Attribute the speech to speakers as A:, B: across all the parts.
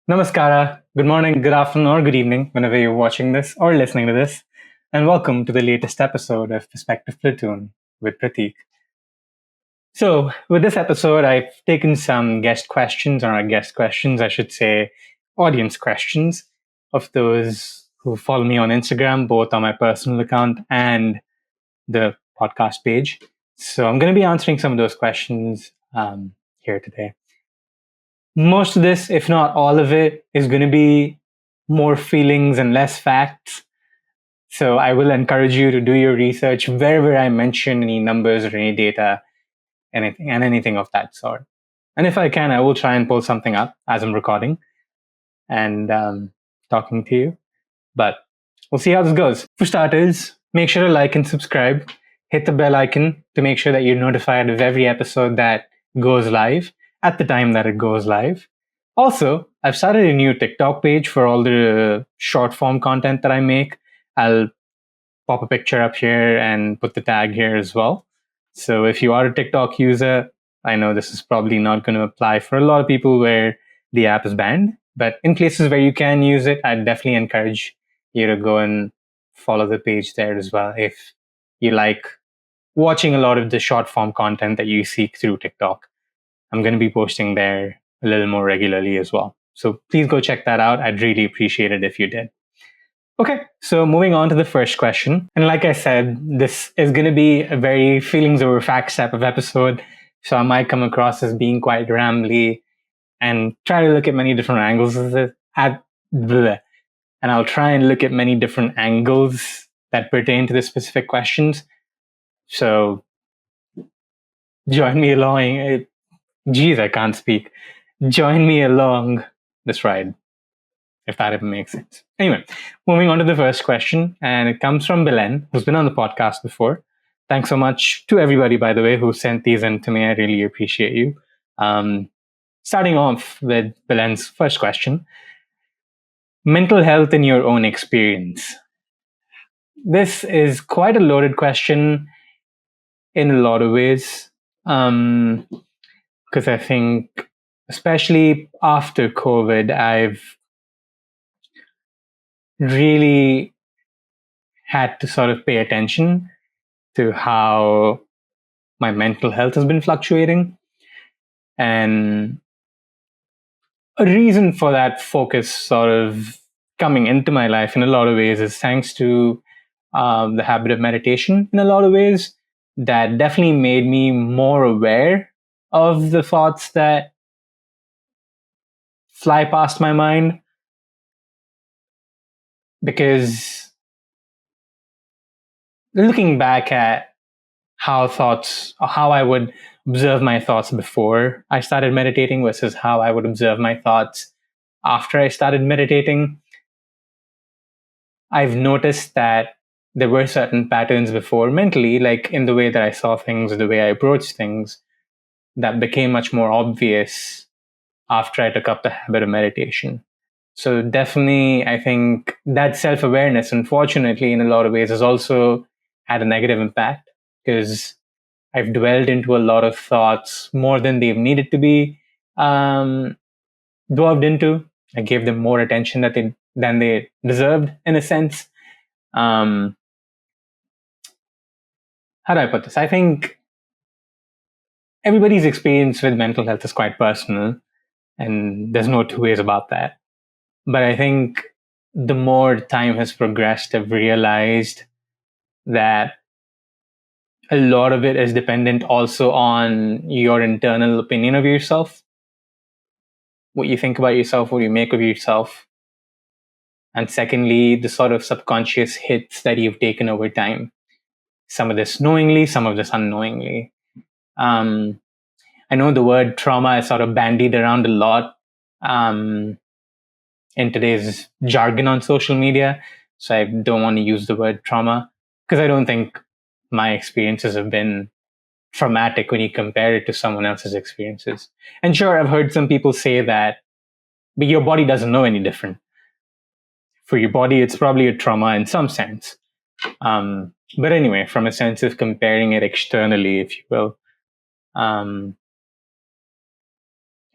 A: Namaskara, good morning, good afternoon, or good evening, whenever you're watching this or listening to this, and welcome to the latest episode of Perspective Platoon with Prateek. So, with this episode, I've taken some guest questions, or not guest questions, I should say, audience questions of those who follow me on Instagram, both on my personal account and the podcast page. So, I'm going to be answering some of those questions here today. Most of this, if not all of it, is going to be more feelings and less facts. So I will encourage you to do your research wherever I mention any numbers or any data, anything of that sort. And if I can, I will try and pull something up as I'm recording and talking to you. But we'll see how this goes. For starters, make sure to like and subscribe. Hit the bell icon to make sure that you're notified of every episode that goes live at the time that it goes live. Also, I've started a new TikTok page for all the short form content that I make. I'll pop a picture up here and put the tag here as well. So if you are a TikTok user, I know this is probably not going to apply for a lot of people where the app is banned, but in places where you can use it, I'd definitely encourage you to go and follow the page there as well if you like watching a lot of the short form content that you seek through TikTok. I'm going to be posting there a little more regularly as well. So please go check that out. I'd really appreciate it if you did. Okay, so moving on to the first question. And like I said, this is going to be a very feelings over facts type of episode. So I might come across as being quite rambly and try to look at many different angles of it. And I'll try and look at many different angles that pertain to the specific questions. So join me along. Geez, I can't speak. Join me along this ride, if that even makes sense. Anyway, moving on to the first question, and it comes from Belen, who's been on the podcast before. Thanks so much to everybody, by the way, who sent these in to me. I really appreciate you. Starting off with Belen's first question: mental health in your own experience. This is quite a loaded question in a lot of ways, because I think, especially after COVID, I've really had to sort of pay attention to how my mental health has been fluctuating. And a reason for that focus sort of coming into my life in a lot of ways is thanks to the habit of meditation in a lot of ways that definitely made me more aware of the thoughts that fly past my mind. Because looking back at how I would observe my thoughts before I started meditating versus how I would observe my thoughts after I started meditating, I've noticed that there were certain patterns before mentally, like in the way that I saw things, the way I approached things, that became much more obvious after I took up the habit of meditation. So definitely, I think that self-awareness, unfortunately, in a lot of ways, has also had a negative impact because I've dwelled into a lot of thoughts more than they've needed to be dwelled into. I gave them more attention than they deserved, in a sense. How do I put this? I think everybody's experience with mental health is quite personal, and there's no two ways about that. But I think the more time has progressed, I've realized that a lot of it is dependent also on your internal opinion of yourself, what you think about yourself, what you make of yourself. And secondly, the sort of subconscious hits that you've taken over time. Some of this knowingly, some of this unknowingly. I know the word trauma is sort of bandied around a lot in today's jargon on social media. So I don't want to use the word trauma because I don't think my experiences have been traumatic when you compare it to someone else's experiences. And sure, I've heard some people say that, but your body doesn't know any different. For your body, it's probably a trauma in some sense. But anyway, from a sense of comparing it externally, if you will,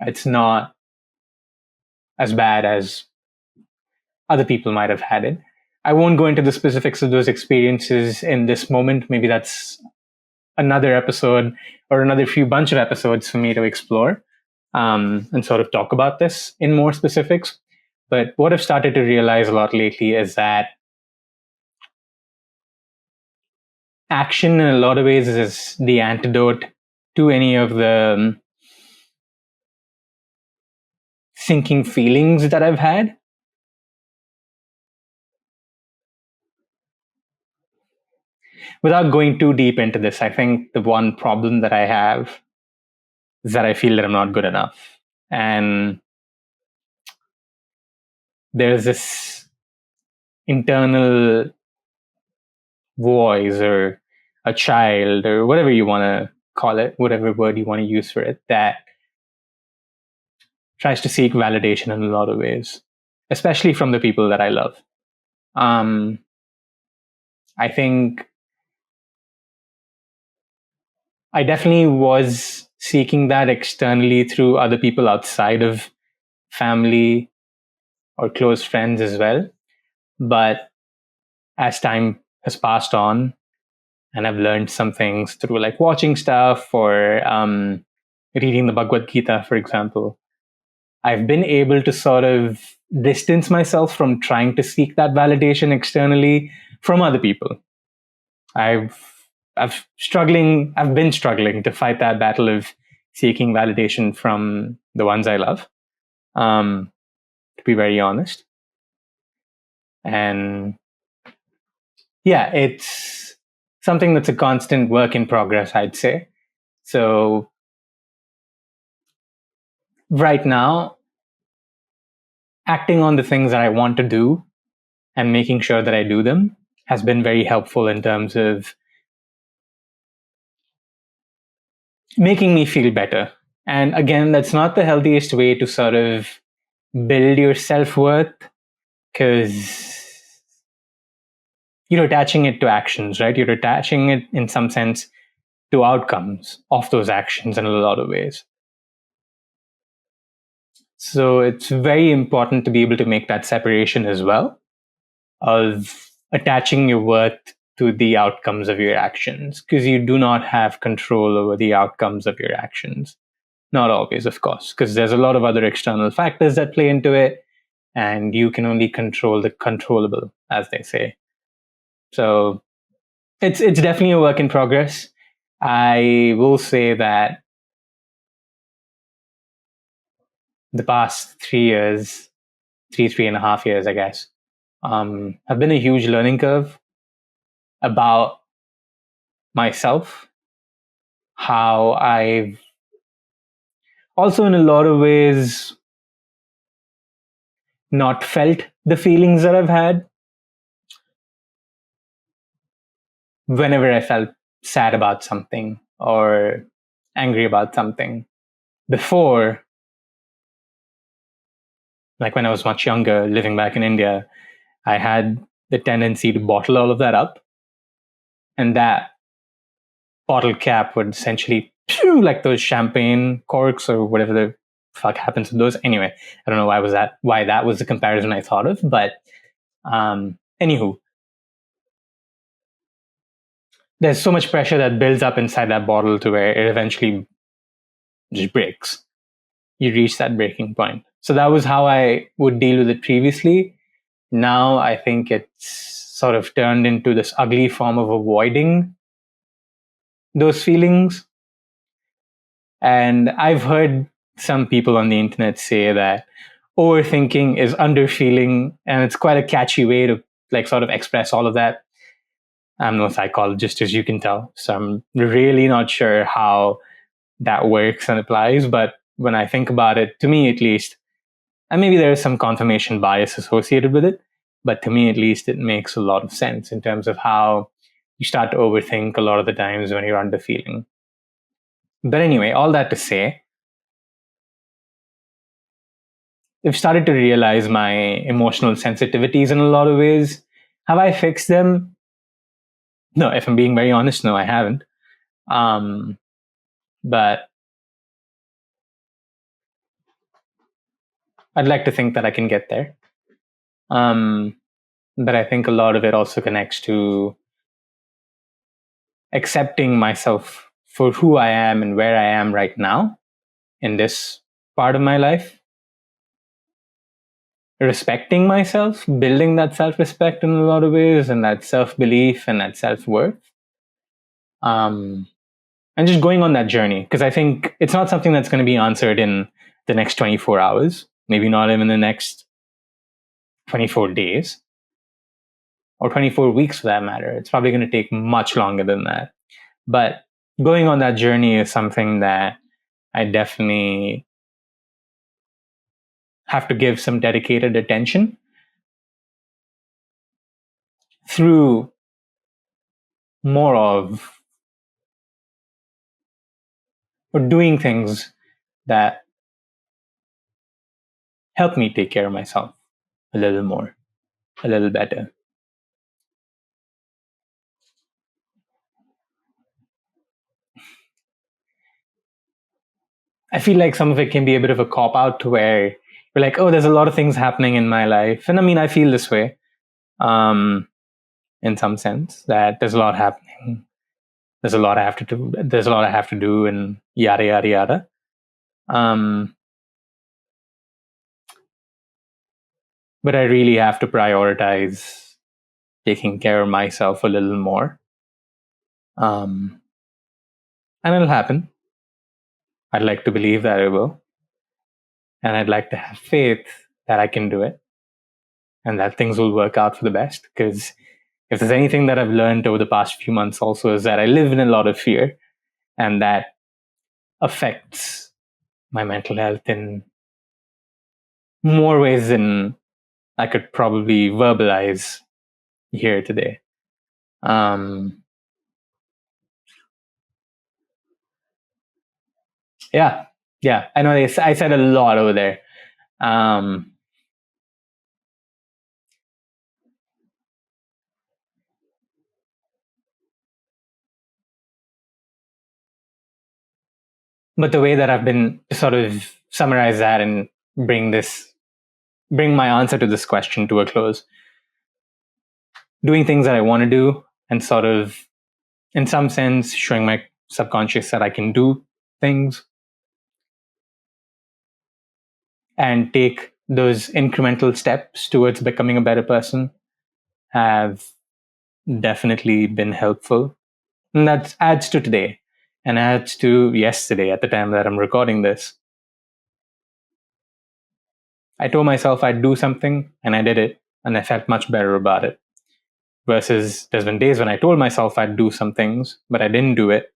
A: it's not as bad as other people might have had it. I won't go into the specifics of those experiences in this moment. Maybe that's another episode or another few bunch of episodes for me to explore and sort of talk about this in more specifics. But what I've started to realize a lot lately is that action, in a lot of ways, is the antidote to any of the sinking feelings that I've had. Without going too deep into this, I think the one problem that I have is that I feel that I'm not good enough. And there's this internal voice or a child or whatever you want to call it, whatever word you want to use for it, that tries to seek validation in a lot of ways, especially from the people that I love. I think I definitely was seeking that externally through other people outside of family or close friends as well. But as time has passed on, and I've learned some things through like watching stuff or reading the Bhagavad Gita, for example, I've been able to sort of distance myself from trying to seek that validation externally from other people. I've been struggling to fight that battle of seeking validation from the ones I love, to be very honest. And yeah, it's something that's a constant work in progress, I'd say. So right now, acting on the things that I want to do and making sure that I do them has been very helpful in terms of making me feel better. And again, that's not the healthiest way to sort of build your self-worth, because you're attaching it to actions, right? You're attaching it in some sense to outcomes of those actions in a lot of ways. So it's very important to be able to make that separation as well of attaching your worth to the outcomes of your actions, because you do not have control over the outcomes of your actions. Not always, of course, because there's a lot of other external factors that play into it, and you can only control the controllable, as they say. So it's definitely a work in progress. I will say that the past 3 years, three and a half years, I guess, have been a huge learning curve about myself, how I've also, in a lot of ways, not felt the feelings that I've had whenever I felt sad about something or angry about something. Before, like when I was much younger, living back in India, I had the tendency to bottle all of that up. And that bottle cap would essentially, like those champagne corks or whatever the fuck happens to those. Anyway, I don't know why that was the comparison I thought of. But anywho, there's so much pressure that builds up inside that bottle to where it eventually just breaks. You reach that breaking point. So that was how I would deal with it previously. Now I think it's sort of turned into this ugly form of avoiding those feelings. And I've heard some people on the internet say that overthinking is underfeeling, and it's quite a catchy way to like sort of express all of that. I'm no psychologist, as you can tell, so I'm really not sure how that works and applies. But when I think about it, to me at least, and maybe there is some confirmation bias associated with it, but to me at least, it makes a lot of sense in terms of how you start to overthink a lot of the times when you're under feeling. But anyway, all that to say, I've started to realize my emotional sensitivities in a lot of ways. Have I fixed them? No, if I'm being very honest, no, I haven't. But I'd like to think that I can get there. But I think a lot of it also connects to accepting myself for who I am and where I am right now in this part of my life, respecting myself, building that self respect in a lot of ways, and that self belief and that self worth. And just going on that journey, because I think it's not something that's going to be answered in the next 24 hours, maybe not even the next 24 days or 24 weeks for that matter. It's probably going to take much longer than that. But going on that journey is something that I definitely have to give some dedicated attention through more of or doing things that help me take care of myself a little more, a little better. I feel like some of it can be a bit of a cop out to where you're like, oh, there's a lot of things happening in my life. And I mean, I feel this way in some sense that there's a lot happening. There's a lot I have to do. There's a lot I have to do and yada, yada, yada. But I really have to prioritize taking care of myself a little more. And it'll happen. I'd like to believe that it will. And I'd like to have faith that I can do it and that things will work out for the best. Because if there's anything that I've learned over the past few months also is that I live in a lot of fear, and that affects my mental health in more ways than I could probably verbalize here today. Yeah, yeah. I know I said a lot over there. Um, but the way that I've been to sort of summarize that and bring my answer to this question to a close, doing things that I want to do and sort of, in some sense, showing my subconscious that I can do things and take those incremental steps towards becoming a better person have definitely been helpful. And that adds to today and adds to yesterday at the time that I'm recording this. I told myself I'd do something and I did it and I felt much better about it. Versus there's been days when I told myself I'd do some things, but I didn't do it.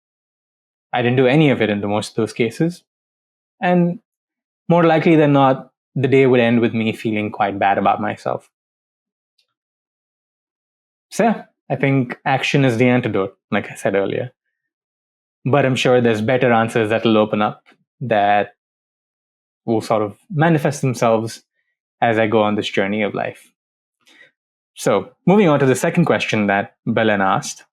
A: I didn't do any of it in most of those cases. And more likely than not, the day would end with me feeling quite bad about myself. So yeah, I think action is the antidote, like I said earlier. But I'm sure there's better answers that will open up that will sort of manifest themselves as I go on this journey of life. So, moving on to the second question that Belen asked.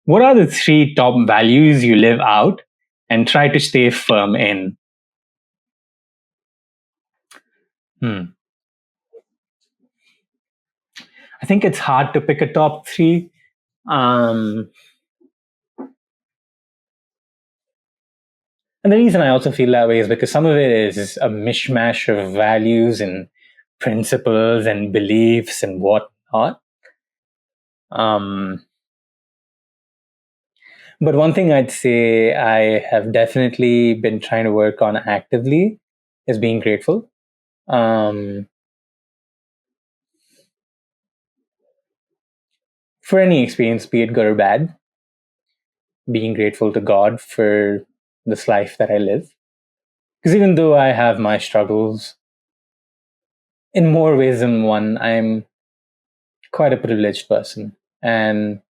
A: What are the 3 top values you live out and try to stay firm in? I think it's hard to pick a top 3. And the reason I also feel that way is because some of it is a mishmash of values and principles and beliefs and whatnot. But one thing I'd say I have definitely been trying to work on actively is being grateful. For any experience, be it good or bad, being grateful to God for this life that I live. Because even though I have my struggles, in more ways than one, I'm quite a privileged person. And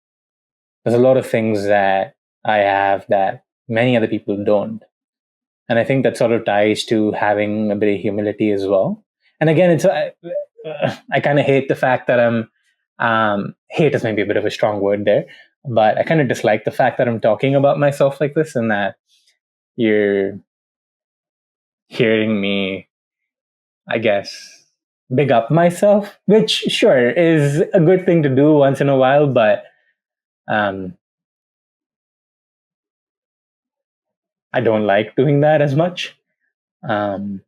A: there's a lot of things that I have that many other people don't. And I think that sort of ties to having a bit of humility as well. And again, I kind of hate the fact that hate is maybe a bit of a strong word there, but I kind of dislike the fact that I'm talking about myself like this and that you're hearing me I guess, big up myself, which sure is a good thing to do once in a while, but um, I don't like doing that as much. Um,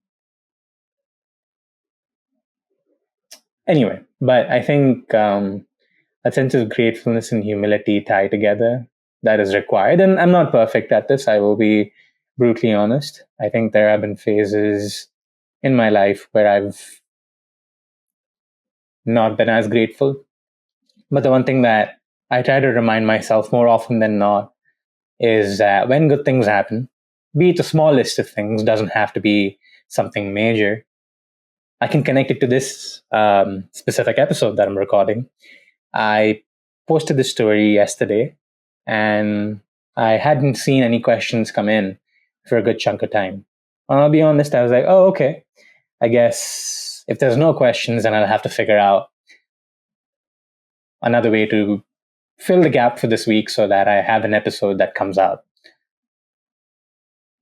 A: anyway, but I think a sense of gratefulness and humility tie together that is required. And I'm not perfect at this, I will be brutally honest. I think there have been phases in my life where I've not been as grateful. But the one thing that I try to remind myself more often than not is that when good things happen, be it a small list of things, doesn't have to be something major. I can connect it to this specific episode that I'm recording. I posted this story yesterday and I hadn't seen any questions come in for a good chunk of time. I'll be honest, I was like, oh, okay. I guess if there's no questions, then I'll have to figure out another way to fill the gap for this week so that I have an episode that comes out.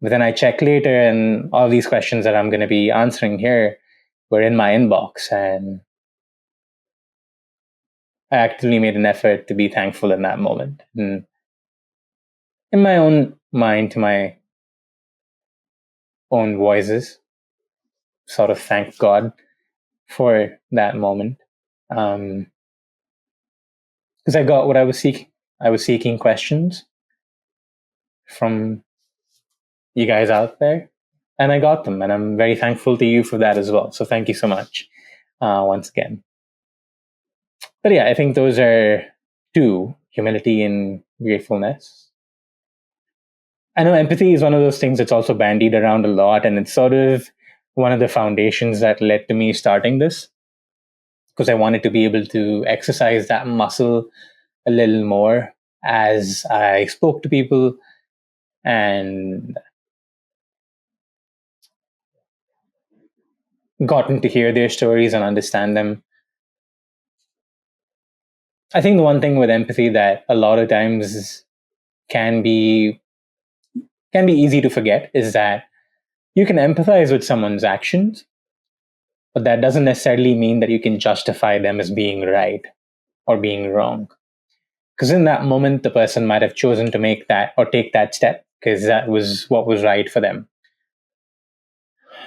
A: But then I check later, and all these questions that I'm going to be answering here were in my inbox, and I actively made an effort to be thankful in that moment. And in my own mind, to my own voices, sort of thank God for that moment. Because I got what I was seeking. I was seeking questions from you guys out there, and I got them, and I'm very thankful to you for that as well. So thank you so much once again. But yeah, I think those are two: humility and gratefulness. I know empathy is one of those things that's also bandied around a lot, and it's sort of one of the foundations that led to me starting this because I wanted to be able to exercise that muscle a little more as I spoke to people and gotten to hear their stories and understand them. I think the one thing with empathy that a lot of times can be can be easy to forget is that you can empathize with someone's actions, but that doesn't necessarily mean that you can justify them as being right or being wrong. Because in that moment, the person might have chosen to make that or take that step because that was what was right for them.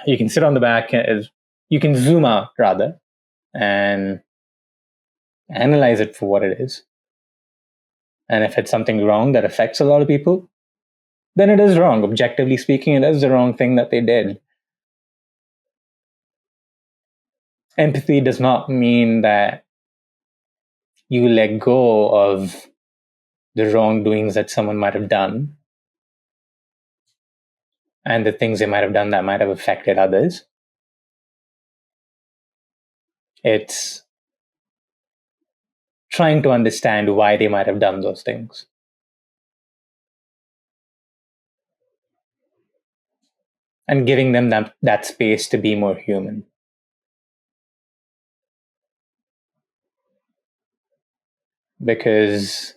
A: You can sit on the back, you can zoom out rather and analyze it for what it is. And if it's something wrong that affects a lot of people, then it is wrong. Objectively speaking, it is the wrong thing that they did. Empathy does not mean that you let go of the wrongdoings that someone might have done and the things they might have done that might have affected others. It's trying to understand why they might have done those things. And giving them that space to be more human. Because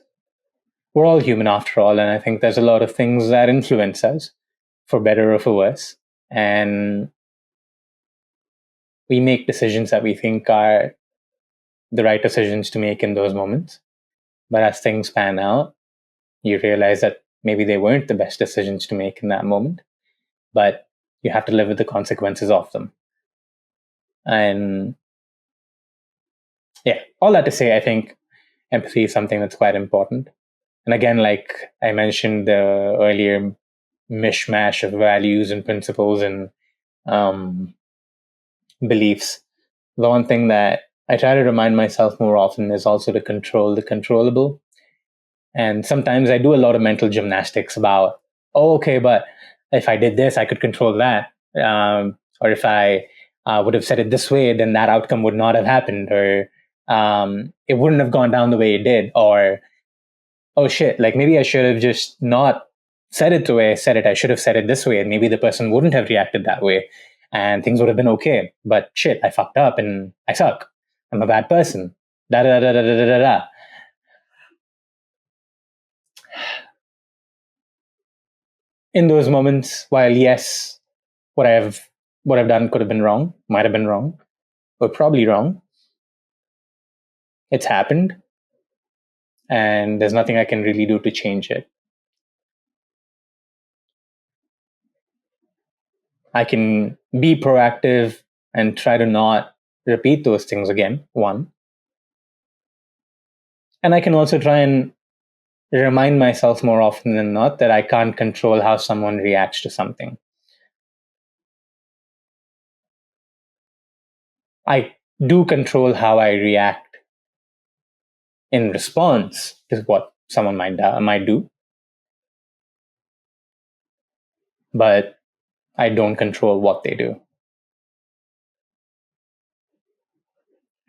A: we're all human after all, and I think there's a lot of things that influence us, for better or for worse. And we make decisions that we think are the right decisions to make in those moments. But as things pan out, you realize that maybe they weren't the best decisions to make in that moment, but you have to live with the consequences of them. And yeah, all that to say, I think empathy is something that's quite important. And again, like I mentioned the earlier mishmash of values and principles and um, beliefs, the one thing that I try to remind myself more often is also to control the controllable. And sometimes I do a lot of mental gymnastics about, oh, okay, but if I did this, I could control that. Or if I would have said it this way, then that outcome would not have happened. Or it wouldn't have gone down the way it did. Or, oh shit, like maybe I should have just not said it the way I said it. I should have said it this way. And maybe the person wouldn't have reacted that way. And things would have been okay. But shit, I fucked up and I suck. I'm a bad person. Da da da da da da da. In those moments, while yes, what I've what I've done could have been wrong, might have been wrong, but probably wrong. It's happened, and there's nothing I can really do to change it. I can be proactive and try to not repeat those things again, one. And I can also try and remind myself more often than not that I can't control how someone reacts to something. I do control how I react in response to what someone might do, but I don't control what they do.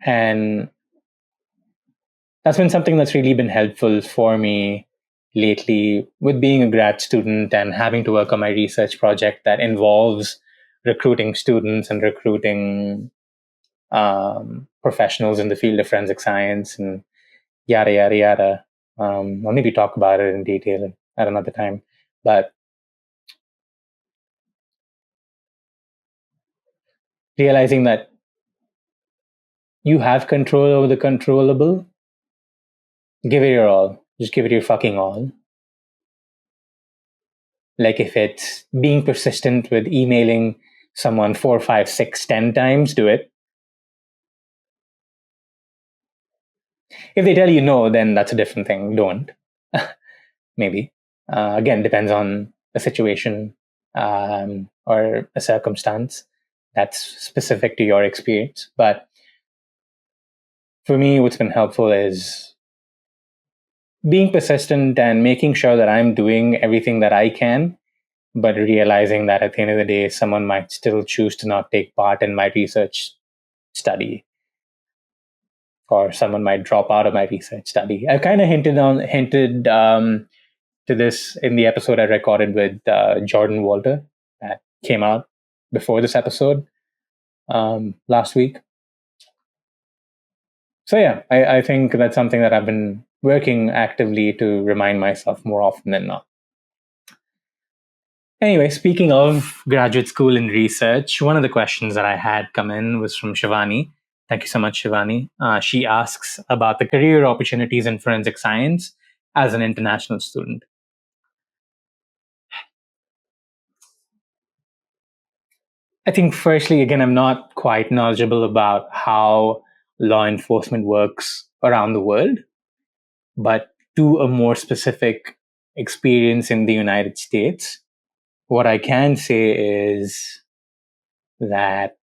A: And that's been something that's really been helpful for me lately with being a grad student and having to work on my research project that involves recruiting students and recruiting professionals in the field of forensic science and yada, yada, yada. I'll maybe talk about it in detail at another time. But realizing that you have control over the controllable, give it your all. Just give it your fucking all. Like if it's being persistent with emailing someone 4, 5, 6, 10 times, do it. If they tell you no, then that's a different thing. Don't. Maybe. Again, depends on the situation or a circumstance that's specific to your experience. But for me, what's been helpful is being persistent and making sure that I'm doing everything that I can, but realizing that at the end of the day, someone might still choose to not take part in my research study, or someone might drop out of my research study. I kind of hinted to this in the episode I recorded with Jordan Walter that came out before this episode last week. So yeah, I think that's something that I've been working actively to remind myself more often than not. Anyway, speaking of graduate school and research, one of the questions that I had come in was from Shivani. Thank you so much, Shivani. She asks about the career opportunities in forensic science as an international student. I think, firstly, again, I'm not quite knowledgeable about how law enforcement works around the world, but to a more specific experience in the United States, what I can say is that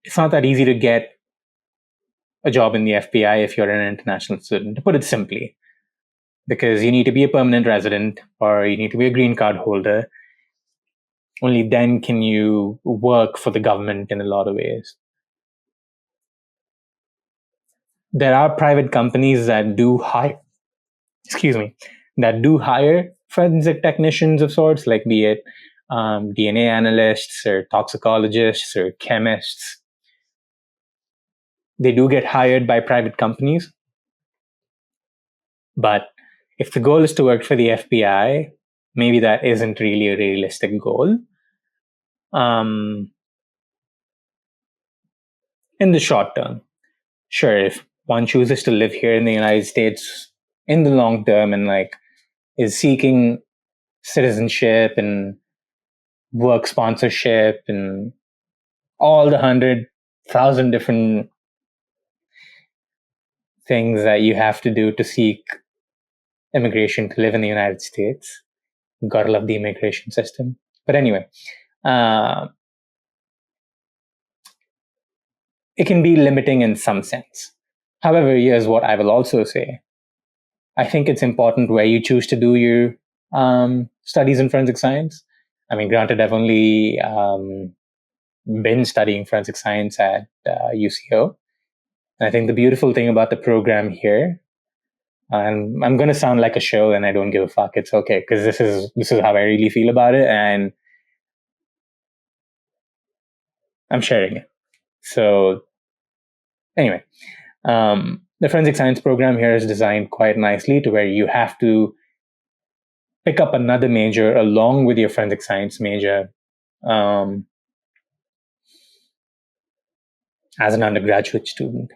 A: it's not that easy to get a job in the FBI if you're an international student, to put it simply, because you need to be a permanent resident or you need to be a green card holder. Only then can you work for the government in a lot of ways. There are private companies that do hire, that do hire forensic technicians of sorts, like be it DNA analysts or toxicologists or chemists. They do get hired by private companies. But if the goal is to work for the FBI, maybe that isn't really a realistic goal. In the short term, sure, if one chooses to live here in the United States in the long term and like is seeking citizenship and work sponsorship and all the 100,000 different things that you have to do to seek immigration to live in the United States. Gotta love the immigration system. But anyway, it can be limiting in some sense. However, here's what I will also say. I think it's important where you choose to do your studies in forensic science. I mean, granted, I've only been studying forensic science at UCO. And I think the beautiful thing about the program here, and I'm going to sound like a shill and I don't give a fuck. It's okay, because this is how I really feel about it, and I'm sharing it. So anyway, the forensic science program here is designed quite nicely to where you have to pick up another major along with your forensic science major um, as an undergraduate student.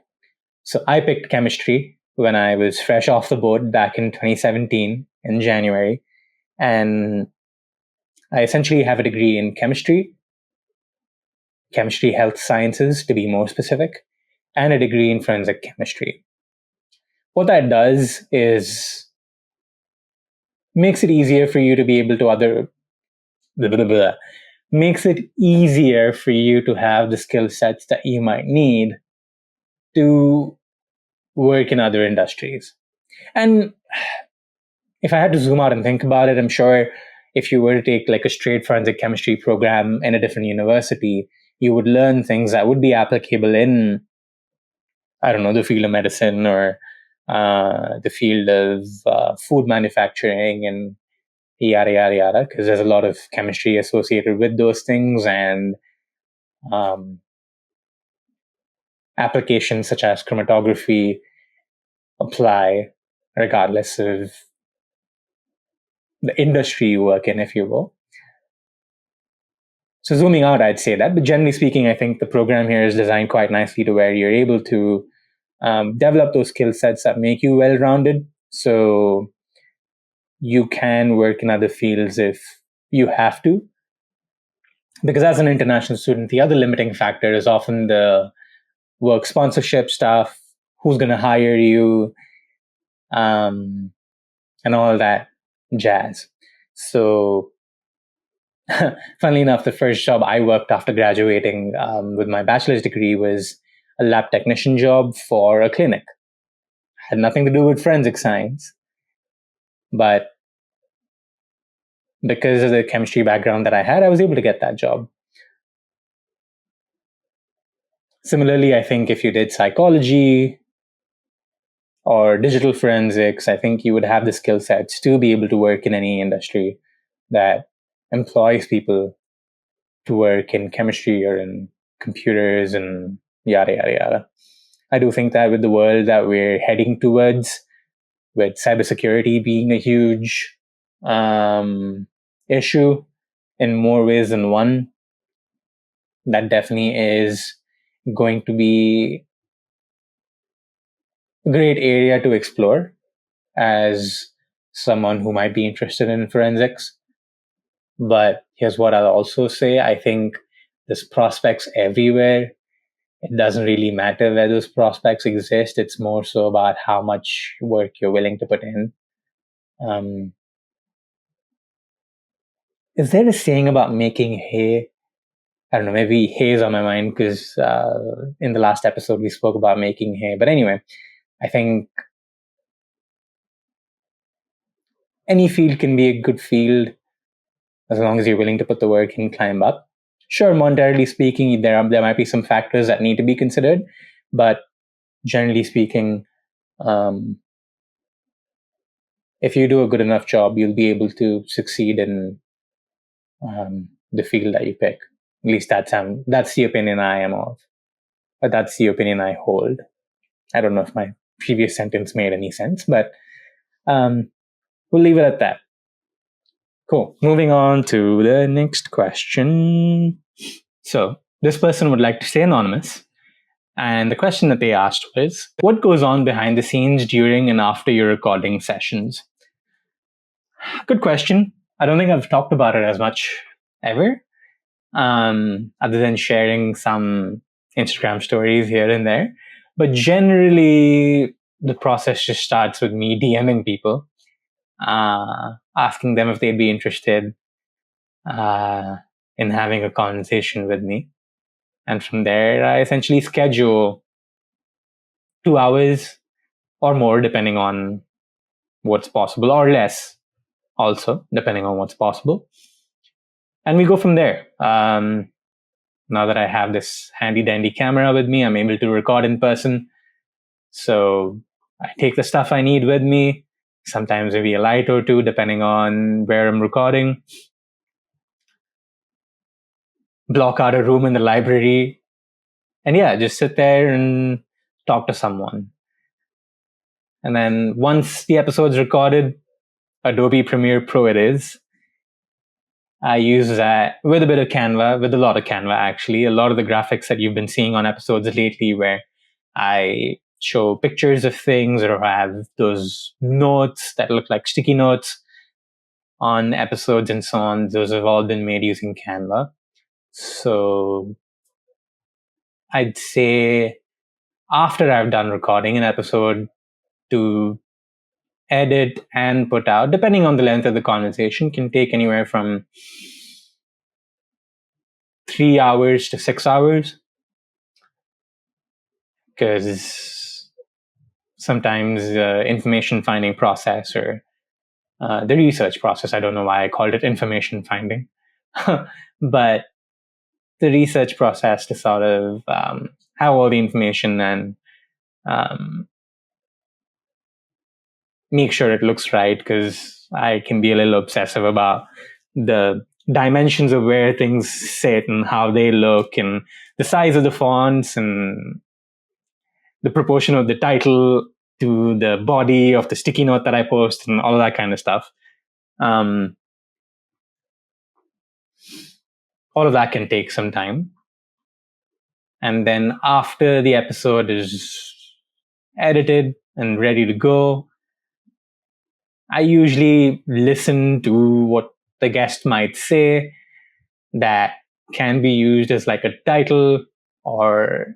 A: So I picked chemistry when I was fresh off the boat back in 2017 in January. And I essentially have a degree in chemistry health sciences to be more specific, and a degree in forensic chemistry. What that does is makes it easier for you to be able to blah, blah, blah, makes it easier for you to have the skill sets that you might need to work in other industries. And if I had to zoom out and think about it, I'm sure if you were to take like a straight forensic chemistry program in a different university, you would learn things that would be applicable in, I don't know, the field of medicine or the field of food manufacturing and yada, yada, yada, because there's a lot of chemistry associated with those things, and um, applications such as chromatography apply regardless of the industry you work in, if you will. So zooming out, I'd say that, but generally speaking, I think the program here is designed quite nicely to where you're able to develop those skill sets that make you well-rounded. So you can work in other fields if you have to. Because as an international student, the other limiting factor is often the work sponsorship stuff, who's going to hire you, and all that jazz. So, funnily enough, the first job I worked after graduating with my bachelor's degree was a lab technician job for a clinic. Had nothing to do with forensic science, but because of the chemistry background that I had, I was able to get that job. Similarly, I think if you did psychology or digital forensics, I think you would have the skill sets to be able to work in any industry that employs people to work in chemistry or in computers and yada, yada, yada. I do think that with the world that we're heading towards, with cybersecurity being a huge issue in more ways than one, that definitely is going to be a great area to explore as someone who might be interested in forensics. But here's what I'll also say. I think there's prospects everywhere. It doesn't really matter where those prospects exist. It's more so about how much work you're willing to put in. Is there a saying about making hay? I don't know, maybe hay is on my mind because in the last episode we spoke about making hay. But anyway, I think any field can be a good field as long as you're willing to put the work and climb up. Sure, monetarily speaking, there might be some factors that need to be considered, but generally speaking, if you do a good enough job, you'll be able to succeed in the field that you pick. At least that's the opinion I am of, but that's the opinion I hold. I don't know if my previous sentence made any sense, but we'll leave it at that. Cool. Moving on to the next question. So this person would like to stay anonymous. And the question that they asked was, what goes on behind the scenes during and after your recording sessions? Good question. I don't think I've talked about it as much ever, other than sharing some Instagram stories here and there. But generally, the process just starts with me DMing people, asking them if they'd be interested in having a conversation with me. And from there, I essentially schedule 2 hours or more, depending on what's possible, or less, also, depending on what's possible. And we go from there. Now that I have this handy dandy camera with me, I'm able to record in person. So I take the stuff I need with me, sometimes maybe a light or two, depending on where I'm recording. Block out a room in the library. And yeah, just sit there and talk to someone. And then once the episode's recorded, Adobe Premiere Pro it is. I use that with a bit of Canva, with a lot of Canva actually. A lot of the graphics that you've been seeing on episodes lately, where I show pictures of things or have those notes that look like sticky notes on episodes and so on, those have all been made using Canva. So I'd say after I've done recording an episode, to edit and put out, depending on the length of the conversation, can take anywhere from 3 hours to 6 hours. Because sometimes the information finding process or the research process, I don't know why I called it information finding, but the research process to sort of have all the information and make sure it looks right, because I can be a little obsessive about the dimensions of where things sit and how they look and the size of the fonts and the proportion of the title to the body of the sticky note that I post and all of that kind of stuff. All of that can take some time. And then after the episode is edited and ready to go, I usually listen to what the guest might say that can be used as like a title or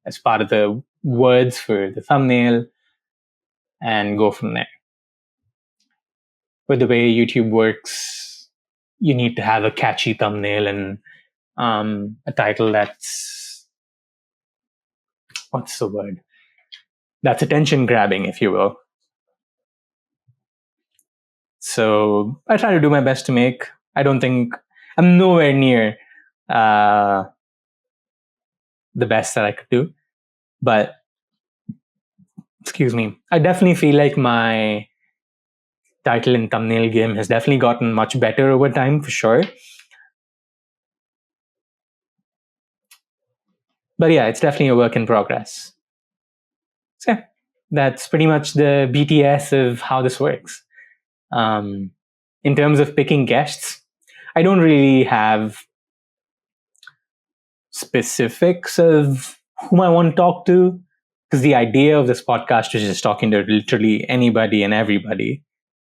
A: as part of the words for the thumbnail, and go from there. With the way YouTube works, you need to have a catchy thumbnail and a title that's, what's the word? That's attention grabbing, if you will. So I try to do my best to make. I don't think I'm nowhere near the best that I could do, but excuse me, I definitely feel like my title and thumbnail game has definitely gotten much better over time, for sure. But yeah, it's definitely a work in progress. So yeah, that's pretty much the BTS of how this works. In terms of picking guests, I don't really have specifics of whom I want to talk to, because the idea of this podcast is just talking to literally anybody and everybody.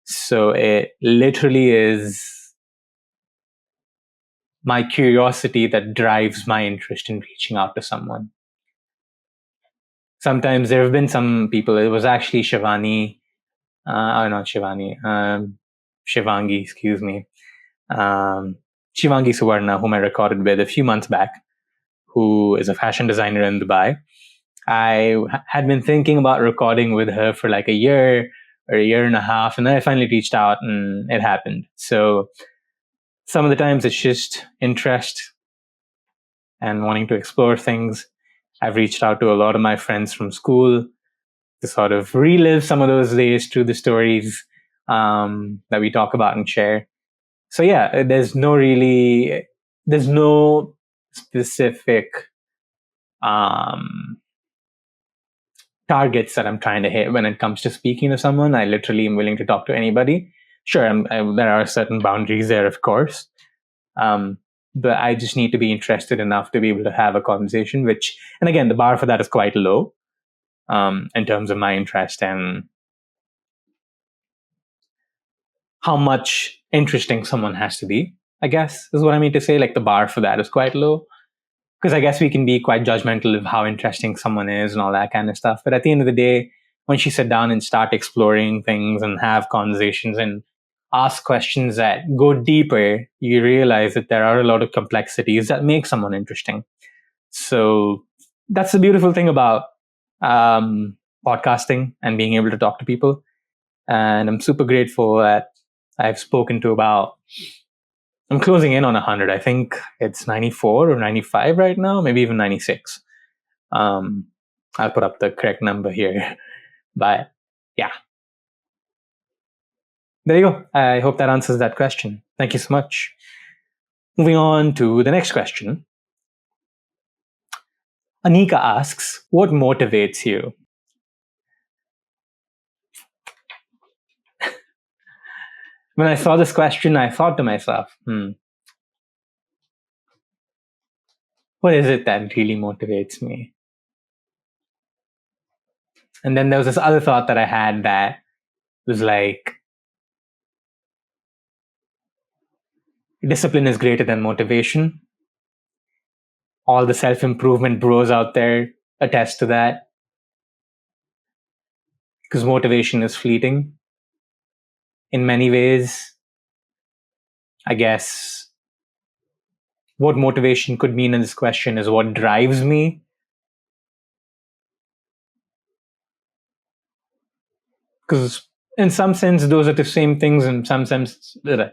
A: So it literally is my curiosity that drives my interest in reaching out to someone. Sometimes there have been some people, it was actually Shivani, not Shivani, Shivangi, excuse me. Shivangi Suvarna, whom I recorded with a few months back, who is a fashion designer in Dubai. I had been thinking about recording with her for like a year or a year and a half, and then I finally reached out and it happened. So some of the times it's just interest and wanting to explore things. I've reached out to a lot of my friends from school to sort of relive some of those days through the stories that we talk about and share. So yeah, there's no specific targets that I'm trying to hit when it comes to speaking to someone. I literally am willing to talk to anybody. Sure, there are certain boundaries there, of course. But I just need to be interested enough to be able to have a conversation, and again, the bar for that is quite low in terms of my interest and how much interesting someone has to be, I guess, is what I mean to say. Like, the bar for that is quite low. Because I guess we can be quite judgmental of how interesting someone is and all that kind of stuff. But at the end of the day, once you sit down and start exploring things and have conversations and ask questions that go deeper, you realize that there are a lot of complexities that make someone interesting. So that's the beautiful thing about podcasting and being able to talk to people. And I'm super grateful that I've spoken to I'm closing in on 100. I think it's 94 or 95 right now, maybe even 96. I'll put up the correct number here. But yeah. There you go. I hope that answers that question. Thank you so much. Moving on to the next question. Anika asks, what motivates you? When I saw this question, I thought to myself, what is it that really motivates me? And then there was this other thought that I had that was like, discipline is greater than motivation. All the self improvement bros out there attest to that, because motivation is fleeting in many ways. I guess what motivation could mean in this question is what drives me. Because in some sense, those are the same things. In some sense, those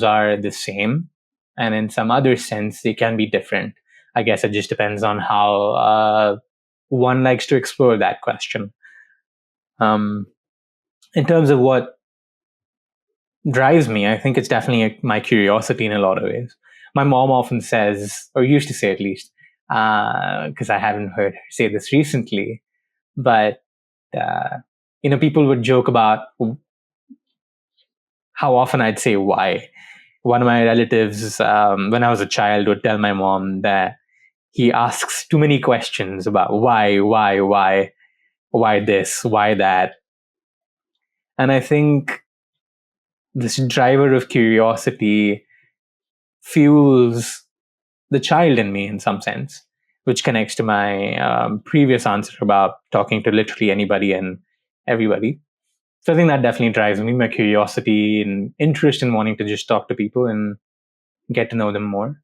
A: are the same, and in some other sense, they can be different. I guess it just depends on how one likes to explore that question. In terms of what drives me, I think it's definitely my curiosity in a lot of ways. My mom often says, or used to say at least, because I haven't heard her say this recently, but people would joke about how often I'd say why. One of my relatives, when I was a child, would tell my mom that he asks too many questions about why this, why that. And I think this driver of curiosity fuels the child in me in some sense, which connects to my previous answer about talking to literally anybody and everybody. So I think that definitely drives me, my curiosity and interest in wanting to just talk to people and get to know them more.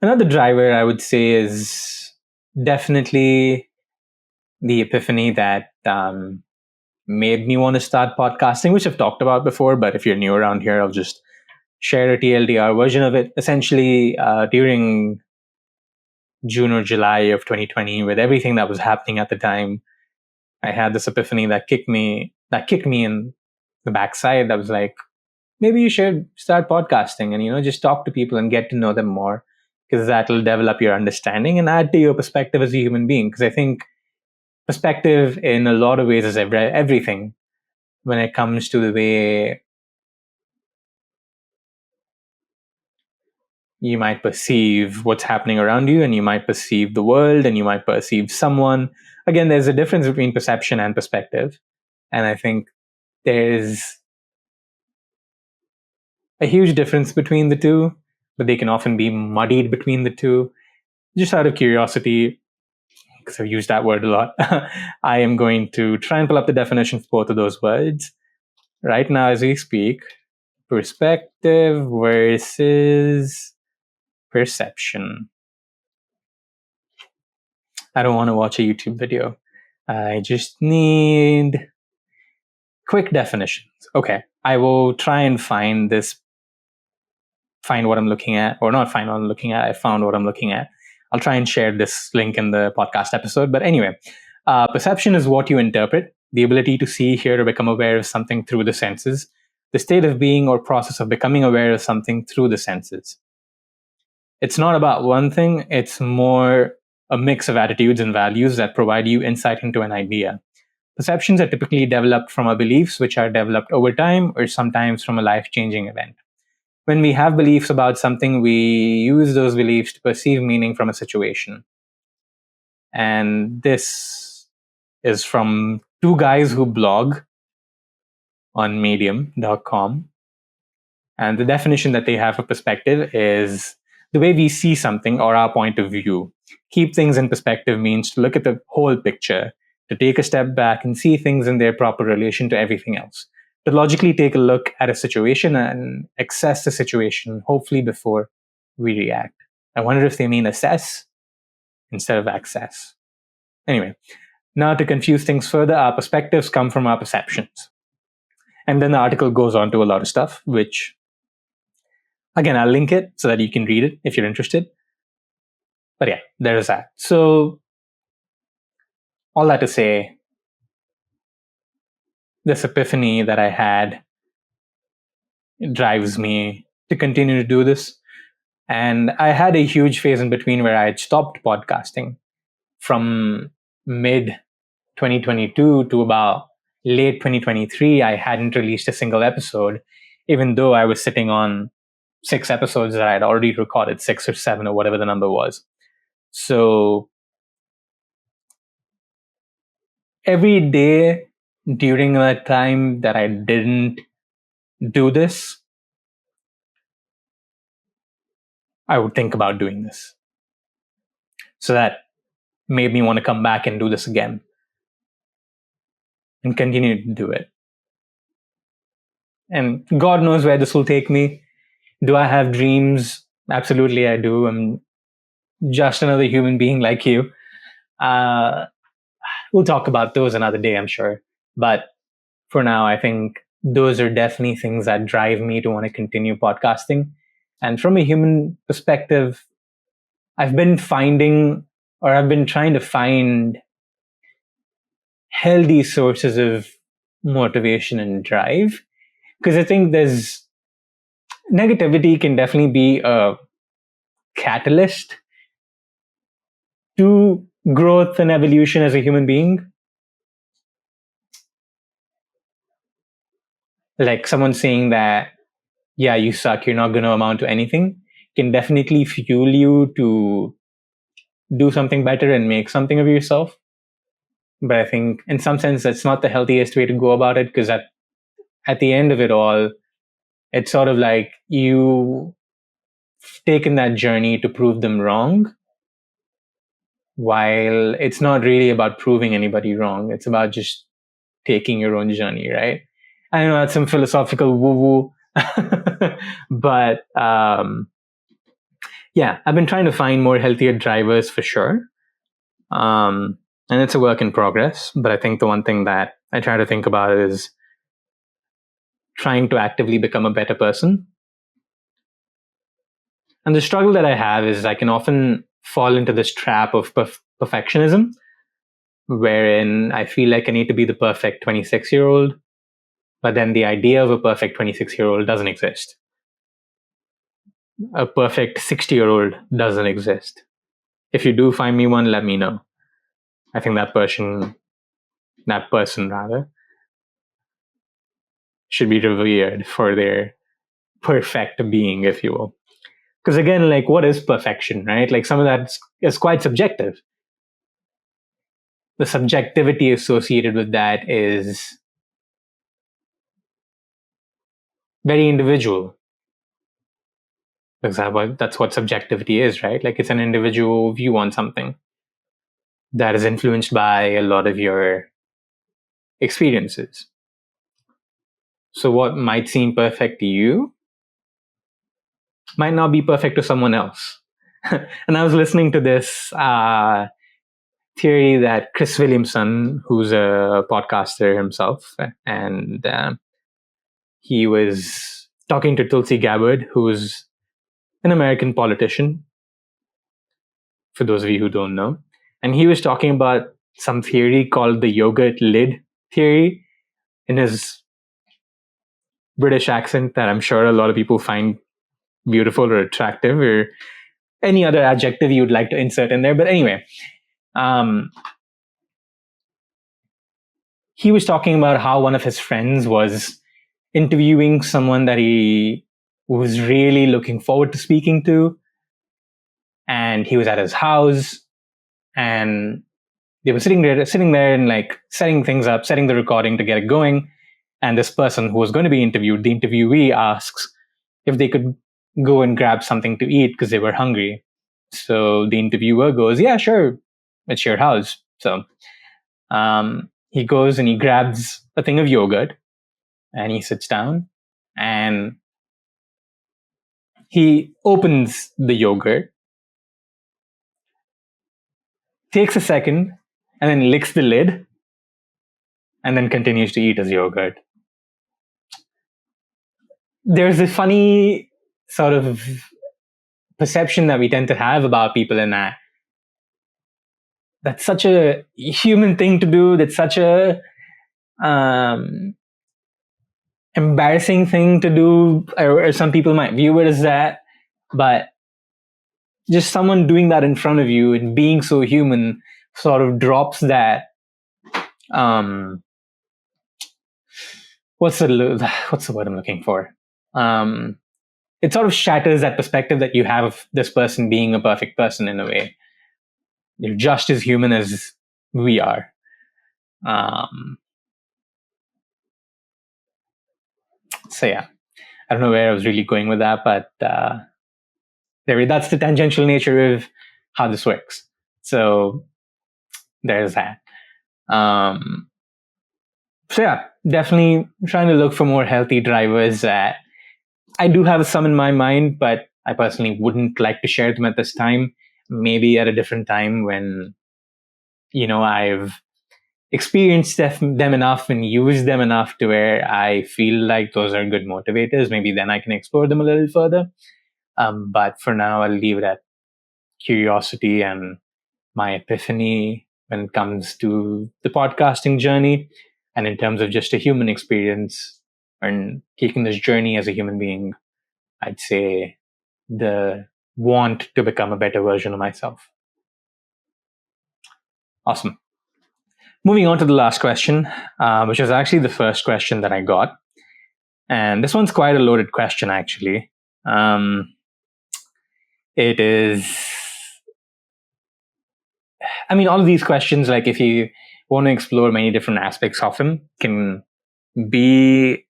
A: Another driver I would say is definitely the epiphany that made me want to start podcasting, which I've talked about before. But if you're new around here, I'll just share a TLDR version of it. Essentially, during June or July of 2020, with everything that was happening at the time, I had this epiphany that kicked me in the backside. That was like, maybe you should start podcasting and just talk to people and get to know them more, because that will develop your understanding and add to your perspective as a human being. Because I think perspective in a lot of ways is everything when it comes to the way you might perceive what's happening around you, and you might perceive the world, and you might perceive someone. Again, there's a difference between perception and perspective. And I think there's a huge difference between the two, but they can often be muddied between the two. Just out of curiosity, because I've used that word a lot, I am going to try and pull up the definition for both of those words right now as we speak. Perspective versus perception. I don't want to watch a YouTube video. I just need quick definitions. Okay, I will try and find what I'm looking at, or not find what I'm looking at. I found what I'm looking at. I'll try and share this link in the podcast episode. But anyway, perception is what you interpret, the ability to see, hear, or become aware of something through the senses, the state of being or process of becoming aware of something through the senses. It's not about one thing, it's more a mix of attitudes and values that provide you insight into an idea. Perceptions are typically developed from our beliefs, which are developed over time or sometimes from a life-changing event. When we have beliefs about something, we use those beliefs to perceive meaning from a situation. And this is from two guys who blog on medium.com. And the definition that they have for perspective is the way we see something or our point of view. Keep things in perspective means to look at the whole picture, to take a step back and see things in their proper relation to everything else, to logically take a look at a situation and assess the situation, hopefully before we react. I wonder if they mean assess instead of access. Anyway, now to confuse things further, our perspectives come from our perceptions. And then the article goes on to a lot of stuff, which, again, I'll link it so that you can read it if you're interested. But yeah, there's that. So, all that to say, this epiphany that I had drives me to continue to do this. And I had a huge phase in between where I had stopped podcasting from mid 2022 to about late 2023. I hadn't released a single episode. even though I was sitting on 6 episodes that I had already recorded, 6 or 7 or whatever the number was. So every day during that time that I didn't do this, I would think about doing this. So that made me want to come back and do this again and continue to do it. And God knows where this will take me. Do I have dreams? Absolutely, I do. I'm just another human being like you. We'll talk about those another day, I'm sure. But for now, I think those are definitely things that drive me to want to continue podcasting. And from a human perspective, I've been trying to find healthy sources of motivation and drive. Because I think negativity can definitely be a catalyst to growth and evolution as a human being. Like someone saying that, yeah, you suck, you're not going to amount to anything, can definitely fuel you to do something better and make something of yourself. But I think in some sense, that's not the healthiest way to go about it, because at the end of it all, it's sort of like you've taken that journey to prove them wrong, while it's not really about proving anybody wrong. It's about just taking your own journey, right? I know that's some philosophical woo-woo, but yeah, I've been trying to find more healthier drivers for sure. And it's a work in progress, but I think the one thing that I try to think about is trying to actively become a better person. And the struggle that I have is I can often fall into this trap of perfectionism, wherein I feel like I need to be the perfect 26-year-old, but then the idea of a perfect 26-year-old doesn't exist. A perfect 60-year-old doesn't exist. If you do find me one, let me know. I think that person rather, should be revered for their perfect being, if you will. Because again, like, what is perfection, right? Like, some of that is quite subjective. The subjectivity associated with that is very individual. For example, that's what subjectivity is, right? Like, it's an individual view on something that is influenced by a lot of your experiences. So what might seem perfect to you might not be perfect to someone else. And I was listening to this theory that Chris Williamson, who's a podcaster himself, and he was talking to Tulsi Gabbard, who's an American politician, for those of you who don't know. And he was talking about some theory called the yogurt lid theory in his British accent that I'm sure a lot of people find beautiful or attractive, or any other adjective you'd like to insert in there. But anyway, he was talking about how one of his friends was interviewing someone that he was really looking forward to speaking to. And he was at his house, and they were sitting there and like setting things up, setting the recording to get it going. And this person who was going to be interviewed, the interviewee, asks if they could go and grab something to eat because they were hungry. So the interviewer goes, yeah, sure, it's your house. So he goes and he grabs a thing of yogurt and he sits down and he opens the yogurt, takes a second, and then licks the lid, and then continues to eat his yogurt. There's a funny sort of perception that we tend to have about people in that. That's such a human thing to do. That's such a embarrassing thing to do, or some people might view it as that. But just someone doing that in front of you and being so human sort of drops that. What's the word I'm looking for? um, it sort of shatters that perspective that you have of this person being a perfect person in a way. They're just as human as we are. Um, so yeah, I don't know where I was really going with that, but that's the tangential nature of how this works. So there's that. Um, so yeah, definitely trying to look for more healthy drivers. I do have some in my mind, but I personally wouldn't like to share them at this time. Maybe at a different time when I've experienced them enough and used them enough to where I feel like those are good motivators. Maybe then I can explore them a little further. But for now, I'll leave it at curiosity and my epiphany when it comes to the podcasting journey and in terms of just a human experience and taking this journey as a human being. I'd say the want to become a better version of myself. Awesome. Moving on to the last question, which was actually the first question that I got. And this one's quite a loaded question, actually. It is, I mean, all of these questions, like if you want to explore many different aspects of him, be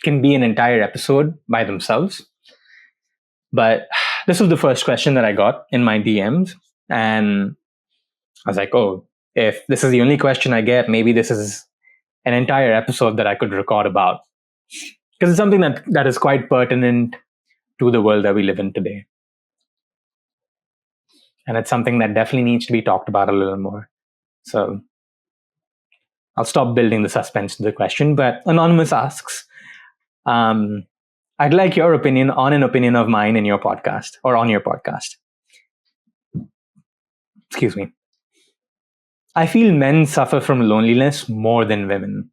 A: an entire episode by themselves. But this was the first question that I got in my DMs. And I was like, oh, if this is the only question I get, maybe this is an entire episode that I could record about. Because it's something that is quite pertinent to the world that we live in today. And it's something that definitely needs to be talked about a little more. So I'll stop building the suspense to the question. But Anonymous asks, I'd like your opinion on an opinion of mine in your podcast or on your podcast. Excuse me. I feel men suffer from loneliness more than women.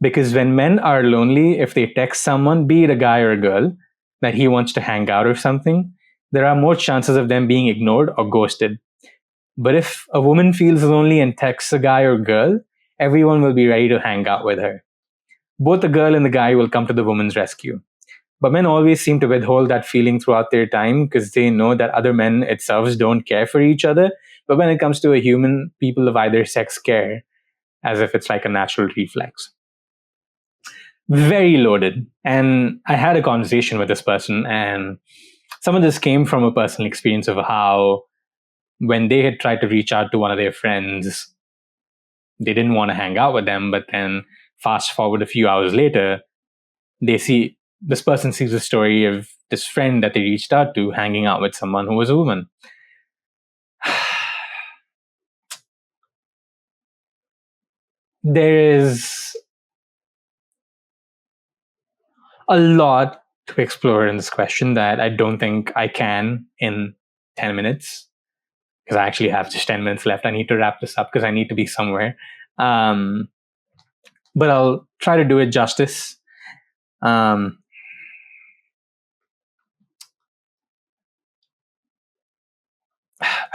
A: Because when men are lonely, if they text someone, be it a guy or a girl, that he wants to hang out or something, there are more chances of them being ignored or ghosted. But if a woman feels lonely and texts a guy or girl, everyone will be ready to hang out with her. Both the girl and the guy will come to the woman's rescue. But men always seem to withhold that feeling throughout their time because they know that other men itself don't care for each other. But when it comes to a human, people of either sex care as if it's like a natural reflex. Very loaded. And I had a conversation with this person, and some of this came from a personal experience of how when they had tried to reach out to one of their friends, they didn't want to hang out with them. But then fast forward a few hours later, this person sees a story of this friend that they reached out to hanging out with someone who was a woman. There is a lot to explore in this question that I don't think I can in 10 minutes because I actually have just 10 minutes left. I need to wrap this up because I need to be somewhere. But I'll try to do it justice. I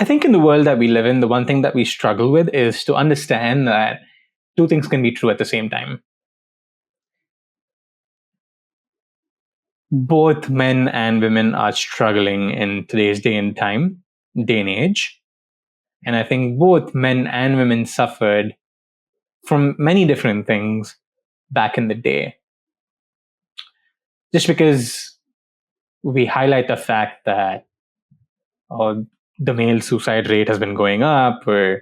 A: think in the world that we live in, the one thing that we struggle with is to understand that two things can be true at the same time. Both men and women are struggling in today's day and age. And I think both men and women suffered from many different things back in the day. Just because we highlight the fact that the male suicide rate has been going up, or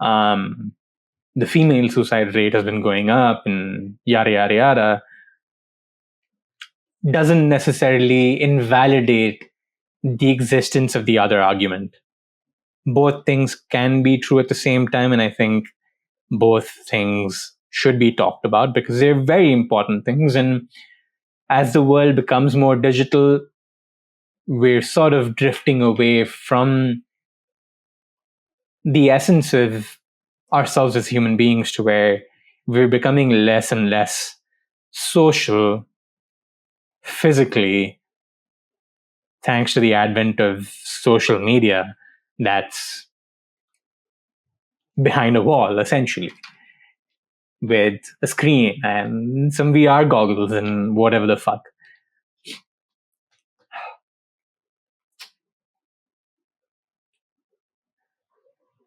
A: the female suicide rate has been going up, and yada, yada, yada, doesn't necessarily invalidate the existence of the other argument. Both things can be true at the same time, and I think both things should be talked about because they're very important things. And as the world becomes more digital, we're sort of drifting away from the essence of ourselves as human beings to where we're becoming less and less social physically thanks to the advent of social media that's behind a wall essentially. with a screen and some VR goggles and whatever the fuck.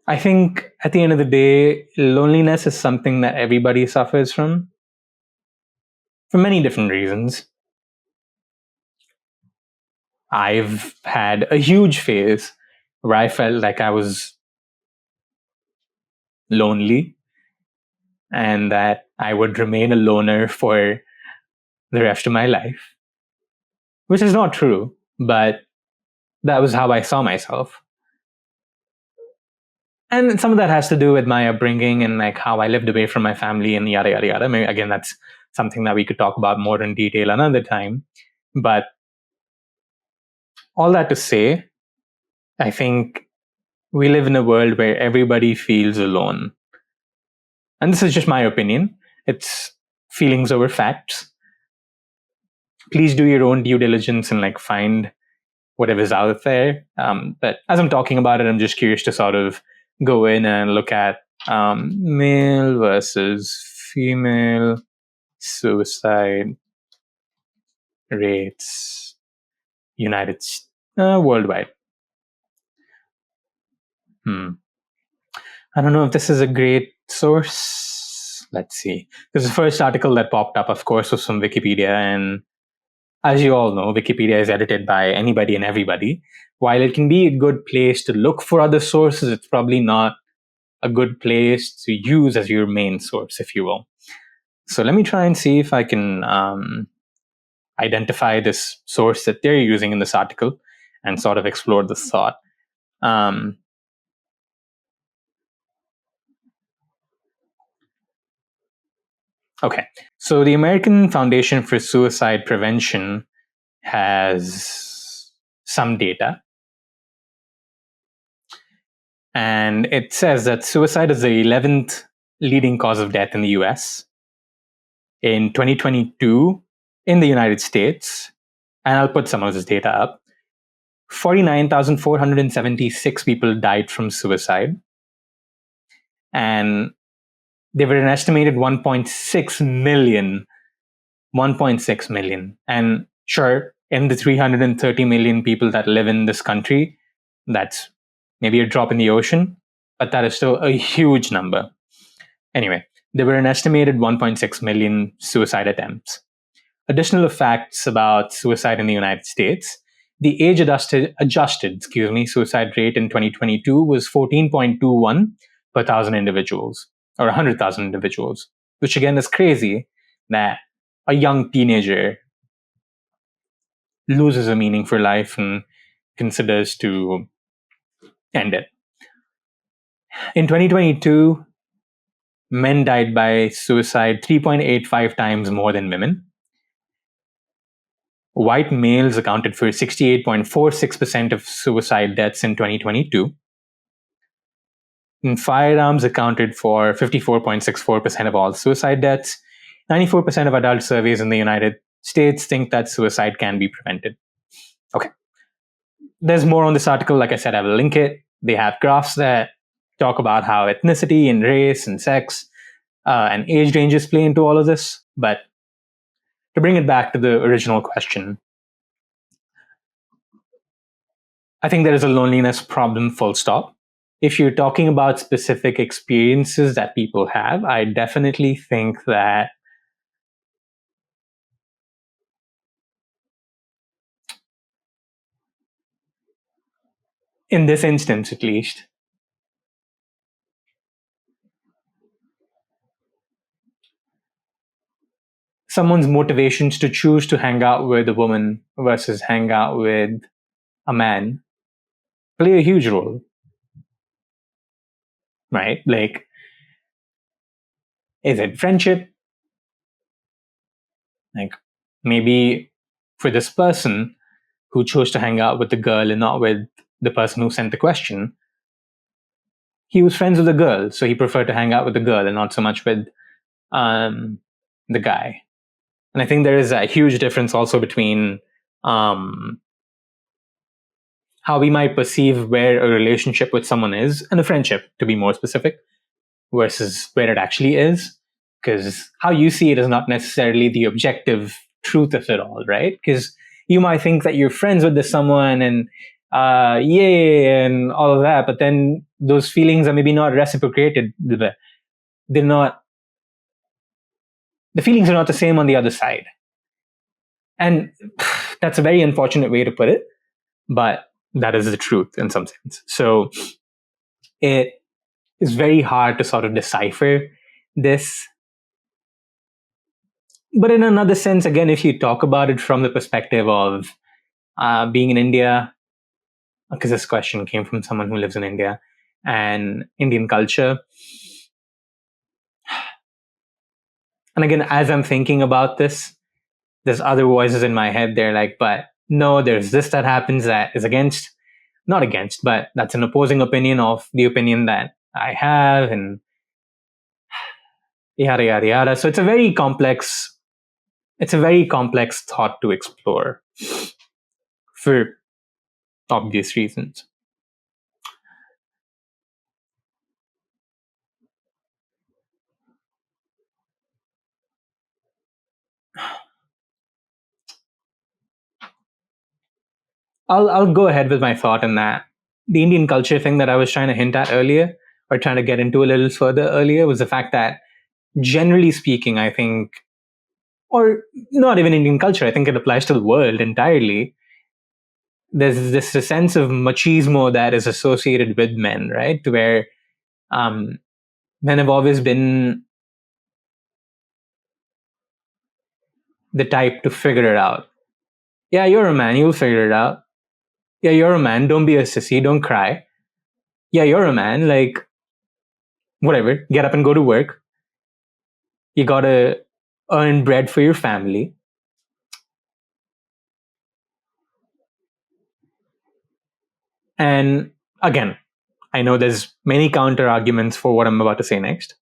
A: I think at the end of the day, loneliness is something that everybody suffers from for many different reasons. I've had a huge phase where I felt like I was lonely and that I would remain a loner for the rest of my life, which is not true, but that was how I saw myself. And some of that has to do with my upbringing and like how I lived away from my family and yada yada yada. I mean, again, that's something that we could talk about more in detail another time. But all that to say, I think we live in a world where everybody feels alone. And this is just my opinion. It's feelings over facts. Please do your own due diligence and like find whatever's out there. But as I'm talking about it, I'm just curious to sort of go in and look at male versus female suicide rates worldwide. I don't know if this is a great source. Let's see. Because the first article that popped up, of course, was from Wikipedia. And as you all know, Wikipedia is edited by anybody and everybody. While it can be a good place to look for other sources, it's probably not a good place to use as your main source, if you will. So let me try and see if I can identify this source that they're using in this article and sort of explore the thought. Okay, so the American Foundation for Suicide Prevention has some data. And it says that suicide is the 11th leading cause of death in the US. In 2022, in the United States, and I'll put some of this data up, 49,476 people died from suicide. And there were an estimated 1.6 million. 1.6 million. And sure, in the 330 million people that live in this country, that's maybe a drop in the ocean, but that is still a huge number. Anyway, there were an estimated 1.6 million suicide attempts. Additional facts about suicide in the United States. The age adjusted suicide rate in 2022 was 14.21 per 1,000 individuals, or 100,000 individuals, which again is crazy that a young teenager loses a meaning for life and considers to end it. In 2022, men died by suicide 3.85 times more than women. White males accounted for 68.46% of suicide deaths in 2022. And firearms accounted for 54.64% of all suicide deaths. 94% of adult surveys in the United States think that suicide can be prevented. Okay. There's more on this article. Like I said, I will link it. They have graphs that talk about how ethnicity and race and sex and age ranges play into all of this. But to bring it back to the original question, I think there is a loneliness problem, full stop. If you're talking about specific experiences that people have, I definitely think that in this instance, at least, someone's motivations to choose to hang out with a woman versus hang out with a man play a huge role, right? Like, is it friendship? Like, maybe for this person who chose to hang out with the girl and not with the person who sent the question, he was friends with the girl, so he preferred to hang out with the girl and not so much with the guy. And I think there is a huge difference also between how we might perceive where a relationship with someone is, and a friendship, to be more specific, versus where it actually is. because how you see it is not necessarily the objective truth of it all, right? Because you might think that you're friends with this someone and yay and all of that, but then those feelings are maybe not reciprocated. They're not. The feelings are not the same on the other side, and that's a very unfortunate way to put it, but that is the truth in some sense. So it is very hard to sort of decipher this. But in another sense, again, if you talk about it from the perspective of being in India, because this question came from someone who lives in India and Indian culture. And again, as I'm thinking about this, there's other voices in my head. They're like, but no, there's this that happens that is not against, but that's an opposing opinion of the opinion that I have, and yada, yada, yada. So it's a very complex thought to explore for obvious reasons. I'll go ahead with my thought in that. The Indian culture thing that I was trying to hint at earlier, or trying to get into a little further earlier, was the fact that, generally speaking, I think, or not even Indian culture, I think it applies to the world entirely. There's this sense of machismo that is associated with men, right? Where um, men have always been the type to figure it out. Yeah, you're a man, you'll figure it out. Yeah, you're a man, don't be a sissy, don't cry. Yeah, you're a man, like, whatever, get up and go to work. You gotta earn bread for your family. And again, I know there's many counter arguments for what I'm about to say next,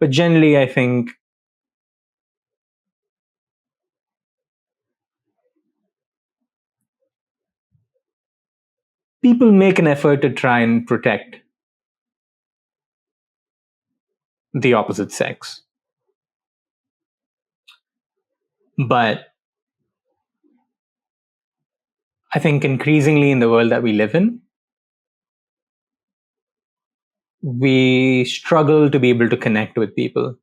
A: but generally, I think people make an effort to try and protect the opposite sex. But I think increasingly in the world that we live in, we struggle to be able to connect with people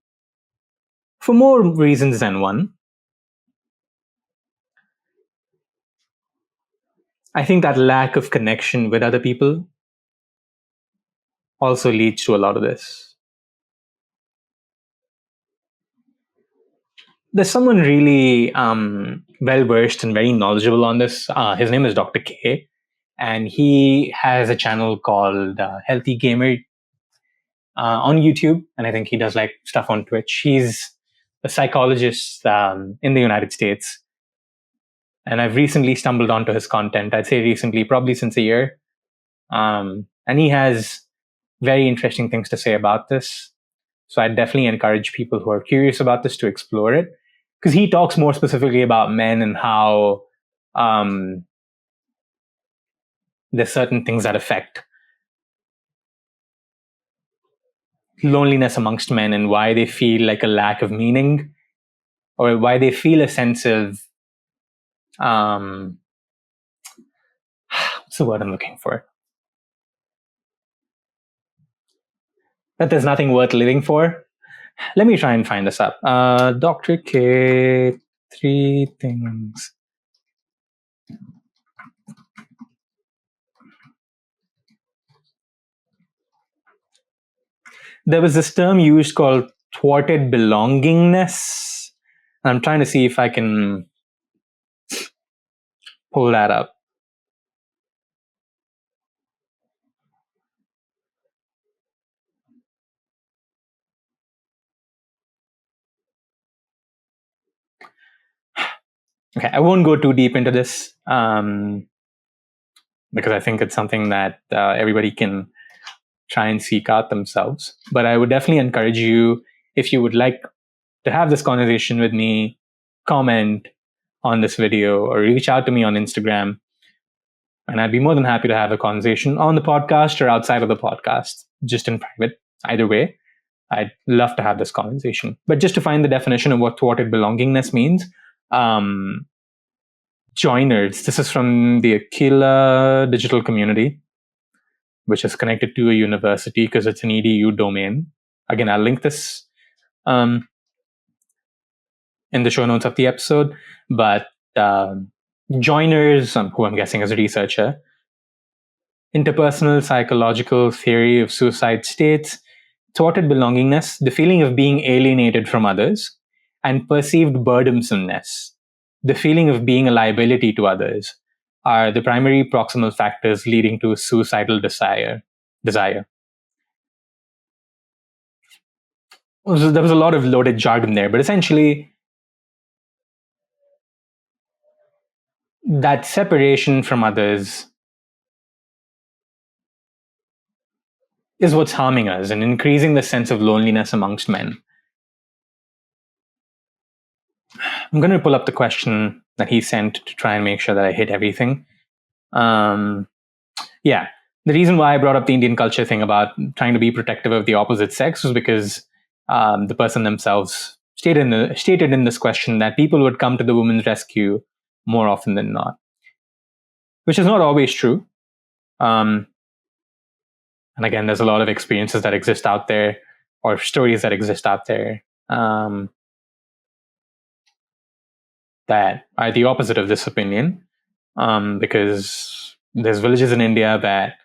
A: for more reasons than one. I think that lack of connection with other people also leads to a lot of this. There's someone really well versed and very knowledgeable on this. His name is Dr. K, and he has a channel called Healthy Gamer on YouTube, and I think he does like stuff on Twitch. He's a psychologist in the United States, and I've recently stumbled onto his content. I'd say recently, probably since a year, and he has very interesting things to say about this. So I definitely encourage people who are curious about this to explore it, because he talks more specifically about men and how there's certain things that affect loneliness amongst men and why they feel like a lack of meaning, or why they feel a sense of what's the word I'm looking for? That there's nothing worth living for. Let me try and find this up. Dr. K, 3 things. There was this term used called thwarted belongingness. I'm trying to see if I can pull that up. Okay, I won't go too deep into this because I think it's something that everybody can try and seek out themselves. But I would definitely encourage you, if you would like to have this conversation with me, comment on this video or reach out to me on Instagram. And I'd be more than happy to have a conversation on the podcast or outside of the podcast, just in private, either way. I'd love to have this conversation. But just to find the definition of what thwarted belongingness means, joiners, this is from the Aquila digital community, which is connected to a university because it's an EDU domain. Again, I'll link this in the show notes of the episode. But joiners, who I'm guessing is a researcher, interpersonal psychological theory of suicide states, thwarted belongingness, the feeling of being alienated from others, and perceived burdensomeness, the feeling of being a liability to others, are the primary proximal factors leading to suicidal desire. So there was a lot of loaded jargon there, but essentially, that separation from others is what's harming us and increasing the sense of loneliness amongst men. I'm going to pull up the question that he sent to try and make sure that I hit everything. Yeah, the reason why I brought up the Indian culture thing about trying to be protective of the opposite sex was because the person themselves stated in this question that people would come to the woman's rescue more often than not, which is not always true. And again, there's a lot of experiences that exist out there, or stories that exist out there, that are the opposite of this opinion, because there's villages in India that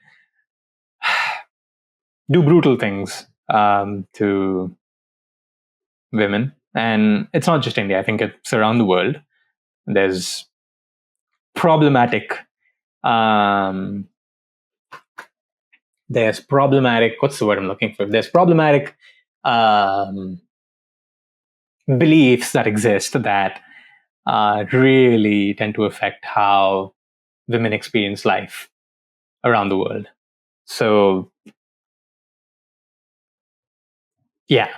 A: do brutal things to women. And it's not just India, I think it's around the world. There's problematic, what's the word I'm looking for? There's problematic beliefs that exist that really tend to affect how women experience life around the world. So, yeah.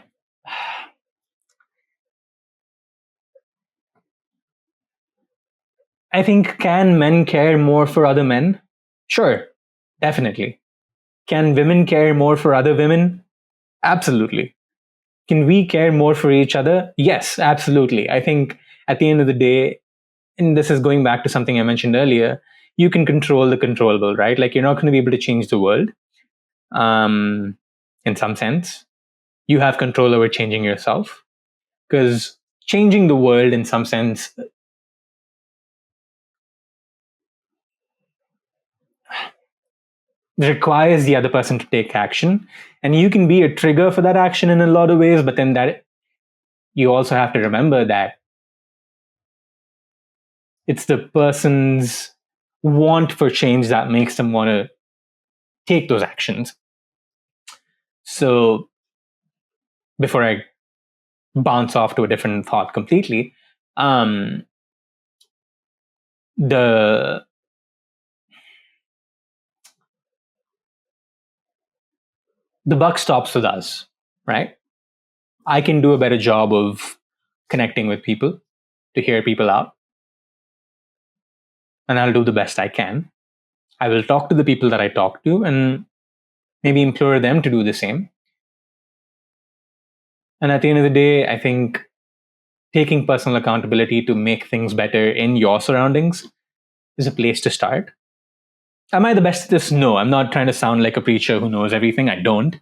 A: I think, can men care more for other men? Sure, definitely. Can women care more for other women? Absolutely. Can we care more for each other? Yes, absolutely. I think at the end of the day, and this is going back to something I mentioned earlier, you can control the controllable, right? Like, you're not going to be able to change the world in some sense. You have control over changing yourself, because changing the world in some sense requires the other person to take action, and you can be a trigger for that action in a lot of ways. But then that you also have to remember that it's the person's want for change that makes them want to take those actions. So before I bounce off to a different thought completely, the buck stops with us, right? I can do a better job of connecting with people, to hear people out, and I'll do the best I can. I will talk to the people that I talk to and maybe implore them to do the same. And at the end of the day, I think taking personal accountability to make things better in your surroundings is a place to start. Am I the best at this? No, I'm not trying to sound like a preacher who knows everything. I don't.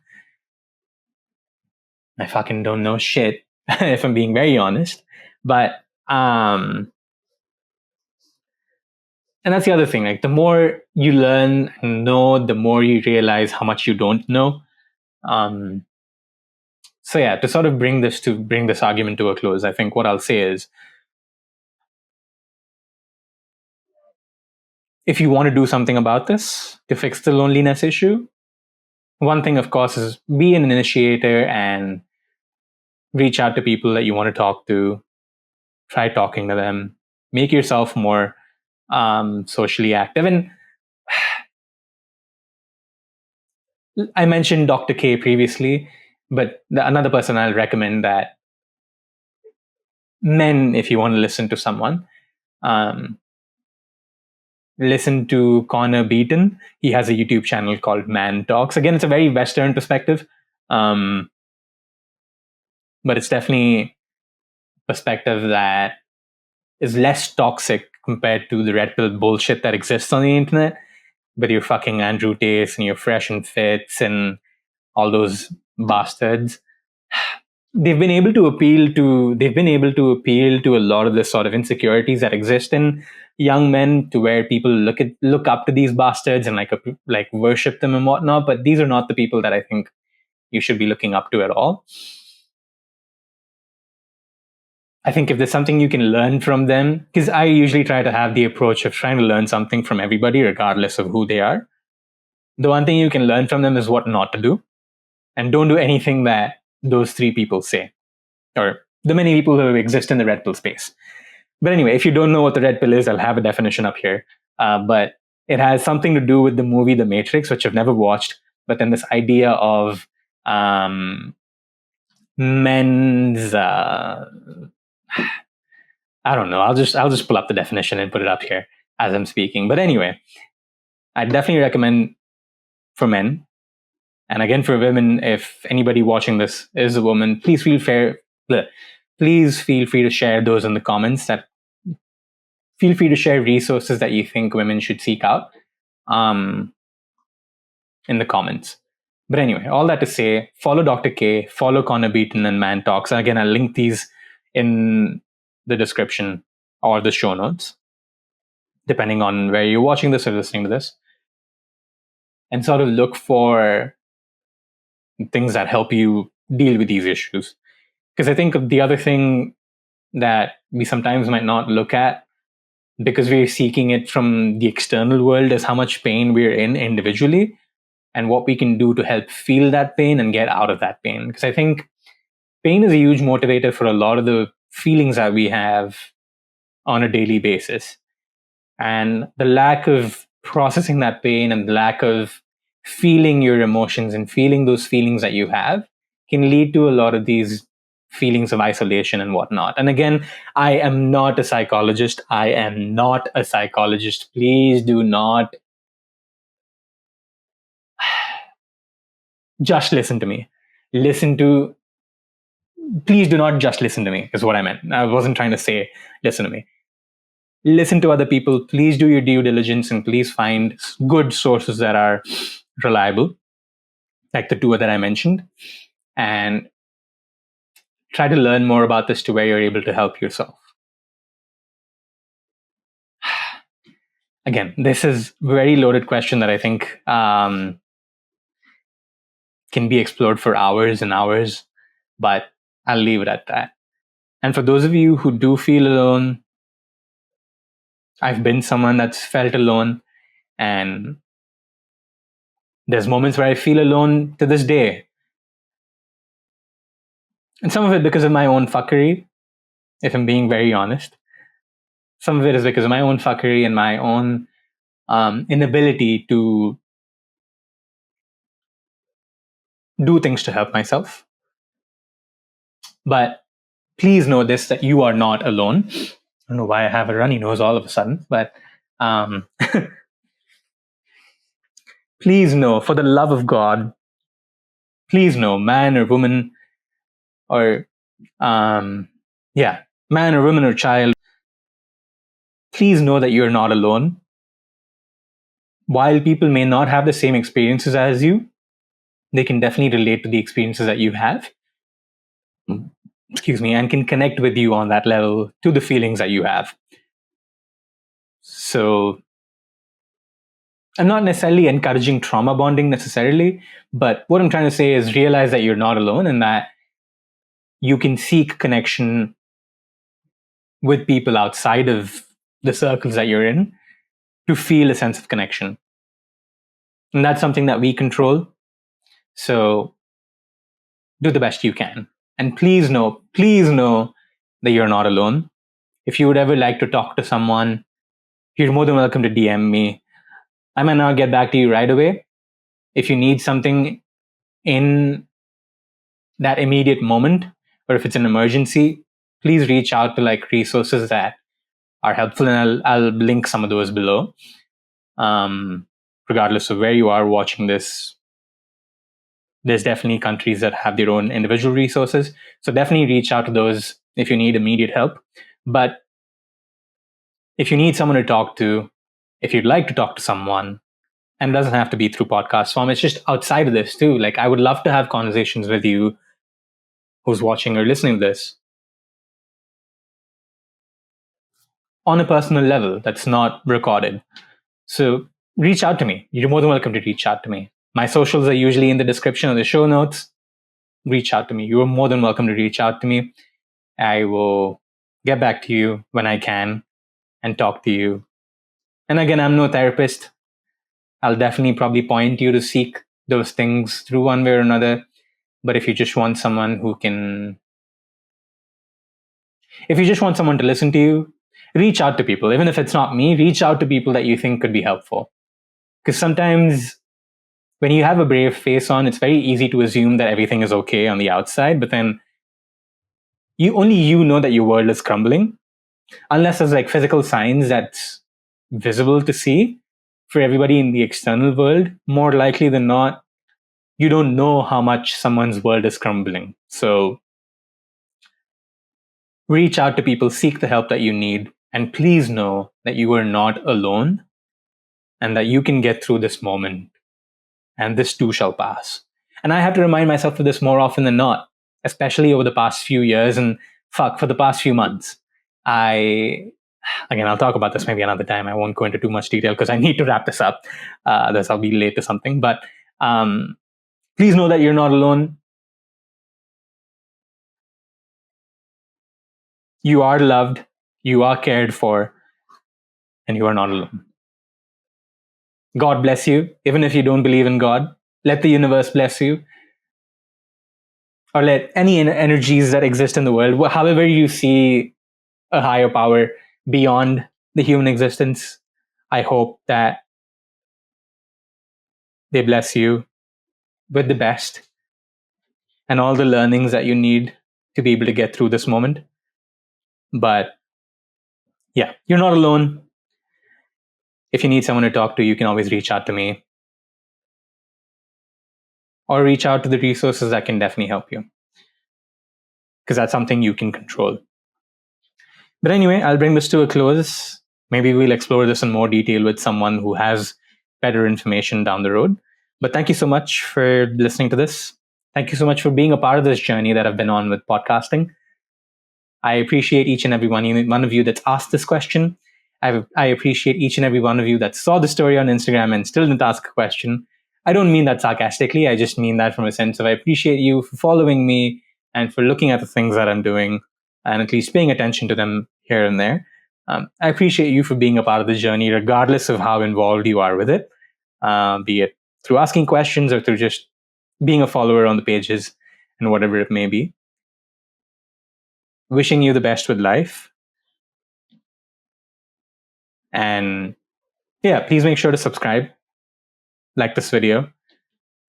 A: I fucking don't know shit, if I'm being very honest. But and that's the other thing. Like, the more you learn and know, the more you realize how much you don't know. So yeah, to sort of bring this argument to a close, I think what I'll say is, if you want to do something about this to fix the loneliness issue, one thing, of course, is be an initiator and reach out to people that you want to talk to. Try talking to them. Make yourself more socially active. And I mentioned Dr. K previously, but another person I'll recommend, that men, if you want to listen to someone, listen to Connor Beaton. He has a YouTube channel called Man Talks. Again, it's a very Western perspective. but it's definitely perspective that is less toxic compared to the red pill bullshit that exists on the internet. But your fucking Andrew Tates and your Fresh and Fits and all those bastards, they've been able to appeal to a lot of the sort of insecurities that exist in young men, to where people look up to these bastards and like worship them and whatnot. But these are not the people that I think you should be looking up to at all. I think if there's something you can learn from them, because I usually try to have the approach of trying to learn something from everybody, regardless of who they are. The one thing you can learn from them is what not to do. And don't do anything that those three people say, or the many people who exist in the red pill space. But anyway, if you don't know what the red pill is, I'll have a definition up here. But it has something to do with the movie The Matrix, which I've never watched. But then this idea of men's I don't know. I'll just pull up the definition and put it up here as I'm speaking. But anyway, I definitely recommend for men, and again for women. If anybody watching this is a woman, please feel free to share those in the comments. That feel free to share resources that you think women should seek out in the comments. But anyway, all that to say, follow Dr. K, follow Connor Beaton and Man Talks. And again, I'll link these in the description or the show notes, depending on where you're watching this or listening to this. And sort of look for things that help you deal with these issues. Because I think the other thing that we sometimes might not look at, because we're seeking it from the external world, is how much pain we're in individually and what we can do to help feel that pain and get out of that pain. Because I think pain is a huge motivator for a lot of the feelings that we have on a daily basis. And the lack of processing that pain and the lack of feeling your emotions and feeling those feelings that you have can lead to a lot of these feelings of isolation and whatnot. And again, I am not a psychologist. Please do not just listen to me. Please do not just listen to me, is what I meant. I wasn't trying to say listen to me. Listen to other people. Please do your due diligence and please find good sources that are reliable, like the two that I mentioned, and try to learn more about this to where you're able to help yourself. Again, this is a very loaded question that I think can be explored for hours and hours, but I'll leave it at that. And for those of you who do feel alone, I've been someone that's felt alone, and there's moments where I feel alone to this day. And some of it because of my own fuckery, if I'm being very honest. Some of it is because of my own fuckery and my own inability to do things to help myself. But please know this, that you are not alone. I don't know why I have a runny nose all of a sudden, but please know, for the love of God, please know, man or woman, or man or woman or child, please know that you're not alone. While people may not have the same experiences as you, they can definitely relate to the experiences that you have. And can connect with you on that level to the feelings that you have. So I'm not necessarily encouraging trauma bonding necessarily, but what I'm trying to say is realize that you're not alone and that you can seek connection with people outside of the circles that you're in to feel a sense of connection. And that's something that we control. So do the best you can. And please know that you're not alone. If you would ever like to talk to someone, you're more than welcome to DM me. I might not get back to you right away. If you need something in that immediate moment, or if it's an emergency, please reach out to like resources that are helpful, and I'll link some of those below. Regardless of where you are watching this, There's definitely countries that have their own individual resources. So definitely reach out to those if you need immediate help. But if you need someone to talk to, if you'd like to talk to someone, and it doesn't have to be through podcast form, it's just outside of this too. Like, I would love to have conversations with you who's watching or listening to this on a personal level that's not recorded. So reach out to me. You're more than welcome to reach out to me. My socials are usually in the description of the show notes. Reach out to me. You're more than welcome to reach out to me. I will get back to you when I can and talk to you. And again, I'm no therapist. I'll definitely probably point you to seek those things through one way or another. But if you just want someone who can, if you just want someone to listen to you, reach out to people. Even if it's not me, reach out to people that you think could be helpful. Because sometimes when you have a brave face on, it's very easy to assume that everything is okay on the outside, but then you know that your world is crumbling. Unless there's like physical signs that's visible to see for everybody in the external world, more likely than not, you don't know how much someone's world is crumbling. So reach out to people, seek the help that you need, and please know that you are not alone and that you can get through this moment, and this too shall pass. And I have to remind myself of this more often than not, especially over the past few years and for the past few months. Again, I'll talk about this maybe another time. I won't go into too much detail because I need to wrap this up. Otherwise, I'll be late to something. But please know that you're not alone. You are loved, you are cared for, and you are not alone. God bless you. Even if you don't believe in God, let the universe bless you, or let any energies that exist in the world, however you see a higher power beyond the human existence, I hope that they bless you with the best and all the learnings that you need to be able to get through this moment. But yeah, you're not alone. If you need someone to talk to, you can always reach out to me or reach out to the resources that can definitely help you, because that's something you can control. But anyway, I'll bring this to a close. Maybe we'll explore this in more detail with someone who has better information down the road. But thank you so much for listening to this. Thank you so much for being a part of this journey that I've been on with podcasting. I appreciate each and every one of you that's asked this question. I appreciate each and every one of you that saw the story on Instagram and still didn't ask a question. I don't mean that sarcastically. I just mean that from a sense of I appreciate you for following me and for looking at the things that I'm doing and at least paying attention to them here and there. I appreciate you for being a part of the journey, regardless of how involved you are with it, be it through asking questions or through just being a follower on the pages and whatever it may be. Wishing you the best with life. And yeah, please make sure to subscribe, like this video,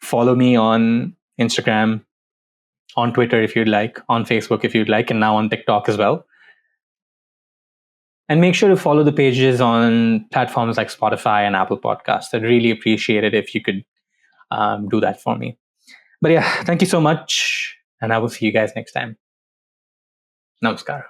A: follow me on Instagram, on Twitter if you'd like, on Facebook if you'd like, and now on TikTok as well. And make sure to follow the pages on platforms like Spotify and Apple Podcasts. I'd really appreciate it if you could do that for me. But yeah, thank you so much, and I will see you guys next time. Namaskar.